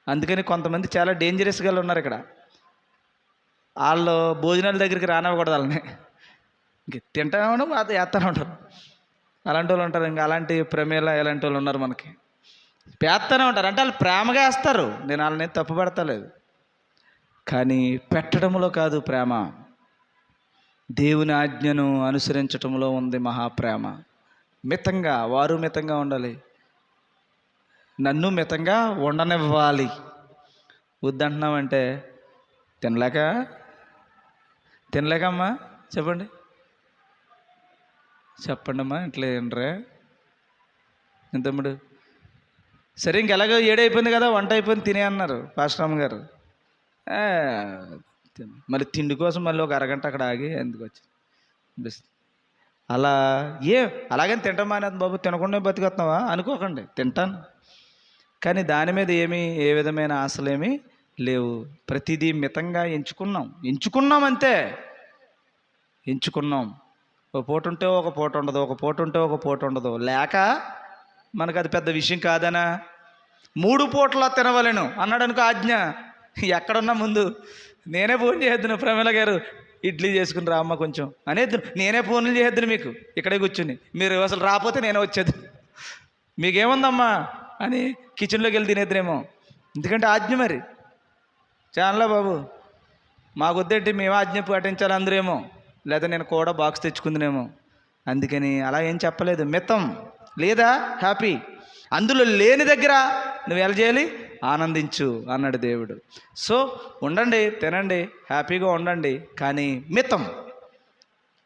అందుకని కొంతమంది చాలా డేంజరస్గా ఉన్నారు ఇక్కడ. వాళ్ళు భోజనాల దగ్గరికి రానివ్వకూడదు వాళ్ళని, ఇంక తింటానే ఉండవు, అది వేస్తూనే ఉంటారు. అలాంటి వాళ్ళు ఉంటారు. ఇంకా అలాంటి ప్రమేల ఇలాంటి వాళ్ళు ఉన్నారు మనకి, పేస్తూనే ఉంటారు. అంటే వాళ్ళు ప్రేమగా వేస్తారు, నేను వాళ్ళని తప్పు పడతలేదు. కానీ పెట్టడంలో కాదు ప్రేమ, దేవుని ఆజ్ఞను అనుసరించటంలో ఉంది మహాప్రేమ. మితంగా, వారు మితంగా ఉండాలి, నన్ను మితంగా ఉండనివ్వాలి. వద్దంటున్నామంటే తినలేకమ్మా, చెప్పండి అమ్మా, ఇట్లా ఏంట్రా తమ్ముడు. సరే ఇంకెలాగో 7 అయిపోయింది కదా, వంట అయిపోయింది, తినే అన్నారు పాస్టరమ్మ గారు. మళ్ళీ తిండి కోసం మళ్ళీ ఒక అరగంట అక్కడ ఆగి ఎందుకు వచ్చి అలా అలాగని తింటాం అనేది బాబు, తినకుండా బతికొస్తున్నావా అనుకోకండి, తింటాను. కానీ దాని మీద ఏ విధమైన ఆశలేమీ లేవు. ప్రతిదీ మితంగా ఎంచుకున్నాం అంతే. ఎంచుకున్నాం. ఒక పూట ఉంటే ఒక పూట ఉండదు, ఒక పూట ఉంటే ఒక పూట ఉండదు. లేక మనకు అది పెద్ద విషయం కాదనా? 3 పూటలా తినవలను అన్నాడు అనుకో ఆజ్ఞ. ఎక్కడున్నా ముందు నేనే ఫోన్ చేద్దును, ప్రమీల గారు ఇడ్లీ చేసుకుని రా అమ్మ కొంచెం అనేది, నేనే ఫోన్లు చేద్దును మీకు ఇక్కడే కూర్చుని. మీరు అసలు రాకపోతే నేనే వచ్చేది, మీకేముందమ్మా అని కిచెన్లోకి వెళ్ళి తినేద్దునేమో. ఎందుకంటే ఆజ్ఞ మరి. చాలే బాబు మాకు వద్దేంటి, మేము ఆజ్ఞ పాటించాలి అందరేమో, లేదా నేను కూడా బాక్స్ తెచ్చుకుందినేమో. అందుకని అలా ఏం చెప్పలేదు. మితం లేదా హ్యాపీ, అందులో లేని దగ్గర నువ్వు ఎలా చేయాలి, ఆనందించు అన్నాడు దేవుడు. సో ఉండండి, తినండి, హ్యాపీగా ఉండండి, కానీ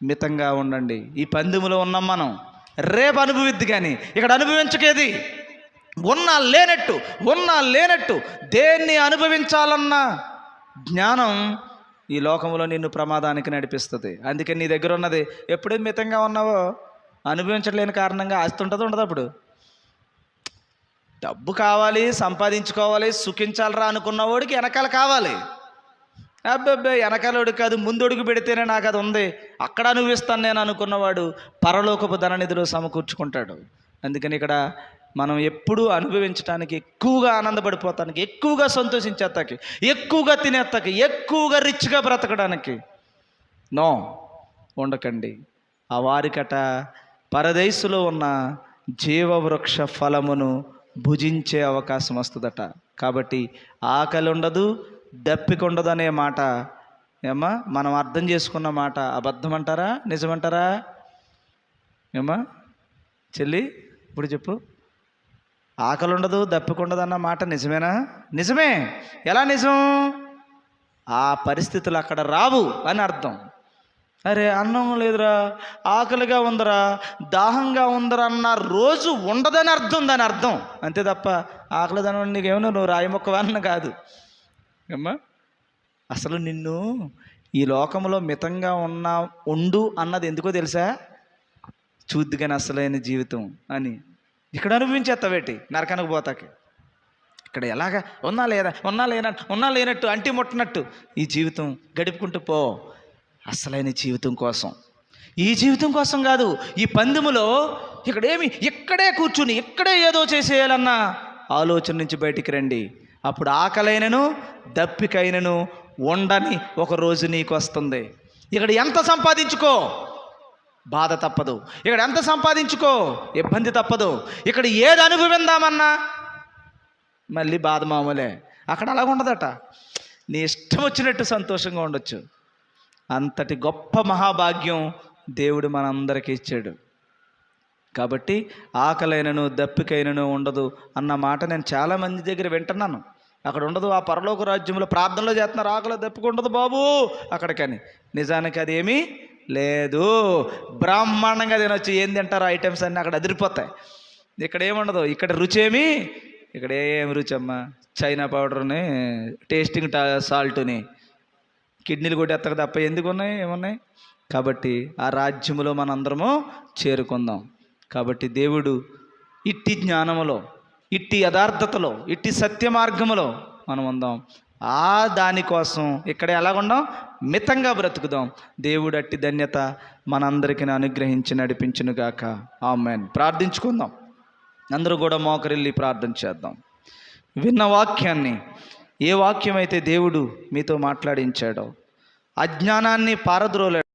మితంగా ఉండండి. ఈ పందెములో ఉన్నాం మనం, రేపు అనుభవిద్ది, కానీ ఇక్కడ అనుభవించకేది. ఉన్నా లేనట్టు దేన్ని అనుభవించాలన్న జ్ఞానం ఈ లోకంలో నిన్ను ప్రమాదానికి నడిపిస్తుంది. అందుకని నీ దగ్గర ఉన్నది ఎప్పుడైతే మితంగా ఉన్నావో, అనుభవించలేని కారణంగా ఆస్తి ఉంటుందో ఉండదు. అప్పుడు డబ్బు కావాలి, సంపాదించుకోవాలి, సుఖించాలరా అనుకున్నవాడికి వెనకాల కావాలి. అబ్బాబ్బే వెనకాలోడు కాదు, ముందొడుగు పెడితేనే నాకు అది ఉంది, అక్కడ అనుభవిస్తాను నేను అనుకున్నవాడు పరలోకపు ధననిధిలో సమకూర్చుకుంటాడు. అందుకని ఇక్కడ మనం ఎప్పుడూ అనుభవించడానికి, ఎక్కువగా ఆనందపడిపోతానికి, ఎక్కువగా సంతోషించేస్తాకి, ఎక్కువగా తినేస్తాకి, ఎక్కువగా రిచ్గా బ్రతకడానికి ఉండకండి. ఆ వారికట పరదేశులో ఉన్న జీవవృక్ష ఫలమును భుజించే అవకాశం వస్తుందట. కాబట్టి ఆకలి ఉండదు, దప్పిక ఉండదు అనే మాట ఏమ్మా మనం అర్థం చేసుకున్న మాట అబద్ధం అంటారా, నిజమంటారా? ఏమ్మా చెల్లి ఇప్పుడు చెప్పు, ఆకలి ఉండదు, దప్పిక ఉండదు అన్న మాట నిజమేనా? నిజమే. ఎలా నిజం? ఆ పరిస్థితులు అక్కడ రావు అని అర్థం. అరే అన్నం లేదురా, ఆకలిగా ఉందరా, దాహంగా ఉందరా అన్న రోజు ఉండదని అర్థం, దాని అర్థం అంతే తప్ప ఆకలిదనం నీకేమన్నా నువ్వు రాయి మొక్కవన్న కాదు అమ్మా. అసలు నిన్ను ఈ లోకంలో మితంగా ఉండు అన్నది ఎందుకో తెలుసా? చూద్దు కానీ అసలైన జీవితం అని ఇక్కడ అనుభవించేస్తావేటి నరకానికి పోతాకి. ఇక్కడ ఎలాగా ఉన్నా లేనట్టు అంటి ముట్టనట్టు ఈ జీవితం గడుపుకుంటూ పో. అసలైన జీవితం కోసం, ఈ జీవితం కోసం కాదు. ఈ పందెములో ఇక్కడే కూర్చుని ఇక్కడే ఏదో చేసేయాలన్న ఆలోచన నుంచి బయటికి రండి. అప్పుడు ఆకలైనను దప్పికైనను ఉండని ఒక రోజు నీకు వస్తుంది. ఇక్కడ ఎంత సంపాదించుకో బాధ తప్పదు, ఇక్కడ ఎంత సంపాదించుకో ఇబ్బంది తప్పదు, ఇక్కడ ఏది అనుభవిందామన్నా మళ్ళీ బాధ మామూలే. అక్కడ అలాగ ఉండదట. నీ ఇష్టం వచ్చినట్టు సంతోషంగా ఉండొచ్చు. అంతటి గొప్ప మహాభాగ్యం దేవుడు మనందరికీ ఇచ్చాడు. కాబట్టి ఆకలైనను దప్పికైనను ఉండదు అన్న మాట నేను చాలామంది దగ్గర వింటున్నాను. అక్కడ ఉండదు, ఆ పరలోక రాజ్యంలో ప్రార్థనలో చేస్తున్నారు, ఆకలి దప్పిక ఉండదు బాబు అక్కడికని. నిజానికి అదేమీ లేదు. బ్రహ్మాండంగా తినొచ్చు, ఏం తింటారో ఐటమ్స్ అన్నీ అక్కడ అదిరిపోతాయి. ఇక్కడ ఏముండదు. ఇక్కడ రుచి ఇక్కడ ఏం రుచి అమ్మా? చైనా పౌడర్ని, టేస్టింగ్ సాల్ట్ని, కిడ్నీలు కొట్టేత్తక తప్ప ఎందుకు ఉన్నాయి, ఏమున్నాయి? కాబట్టి ఆ రాజ్యములో మనందరము చేరుకుందాం. కాబట్టి దేవుడు ఇట్టి జ్ఞానములో, ఇట్టి యథార్థతలో, ఇట్టి సత్య మార్గములో మనం ఉందాం. దానికోసం ఇక్కడ ఎలాగుందాం? మితంగా బ్రతుకుదాం. దేవుడు అట్టి ధన్యత మనందరికీ అనుగ్రహించి నడిపించునుగాక. ఆమేన్. ప్రార్థించుకుందాం. అందరూ కూడా మోకరిల్లి ప్రార్థన చేద్దాం. విన్న వాక్యాన్ని, ఏ వాక్యం అయితే దేవుడు మీతో మాట్లాడించాడో, అజ్ఞానాన్ని పారద్రోలాడు.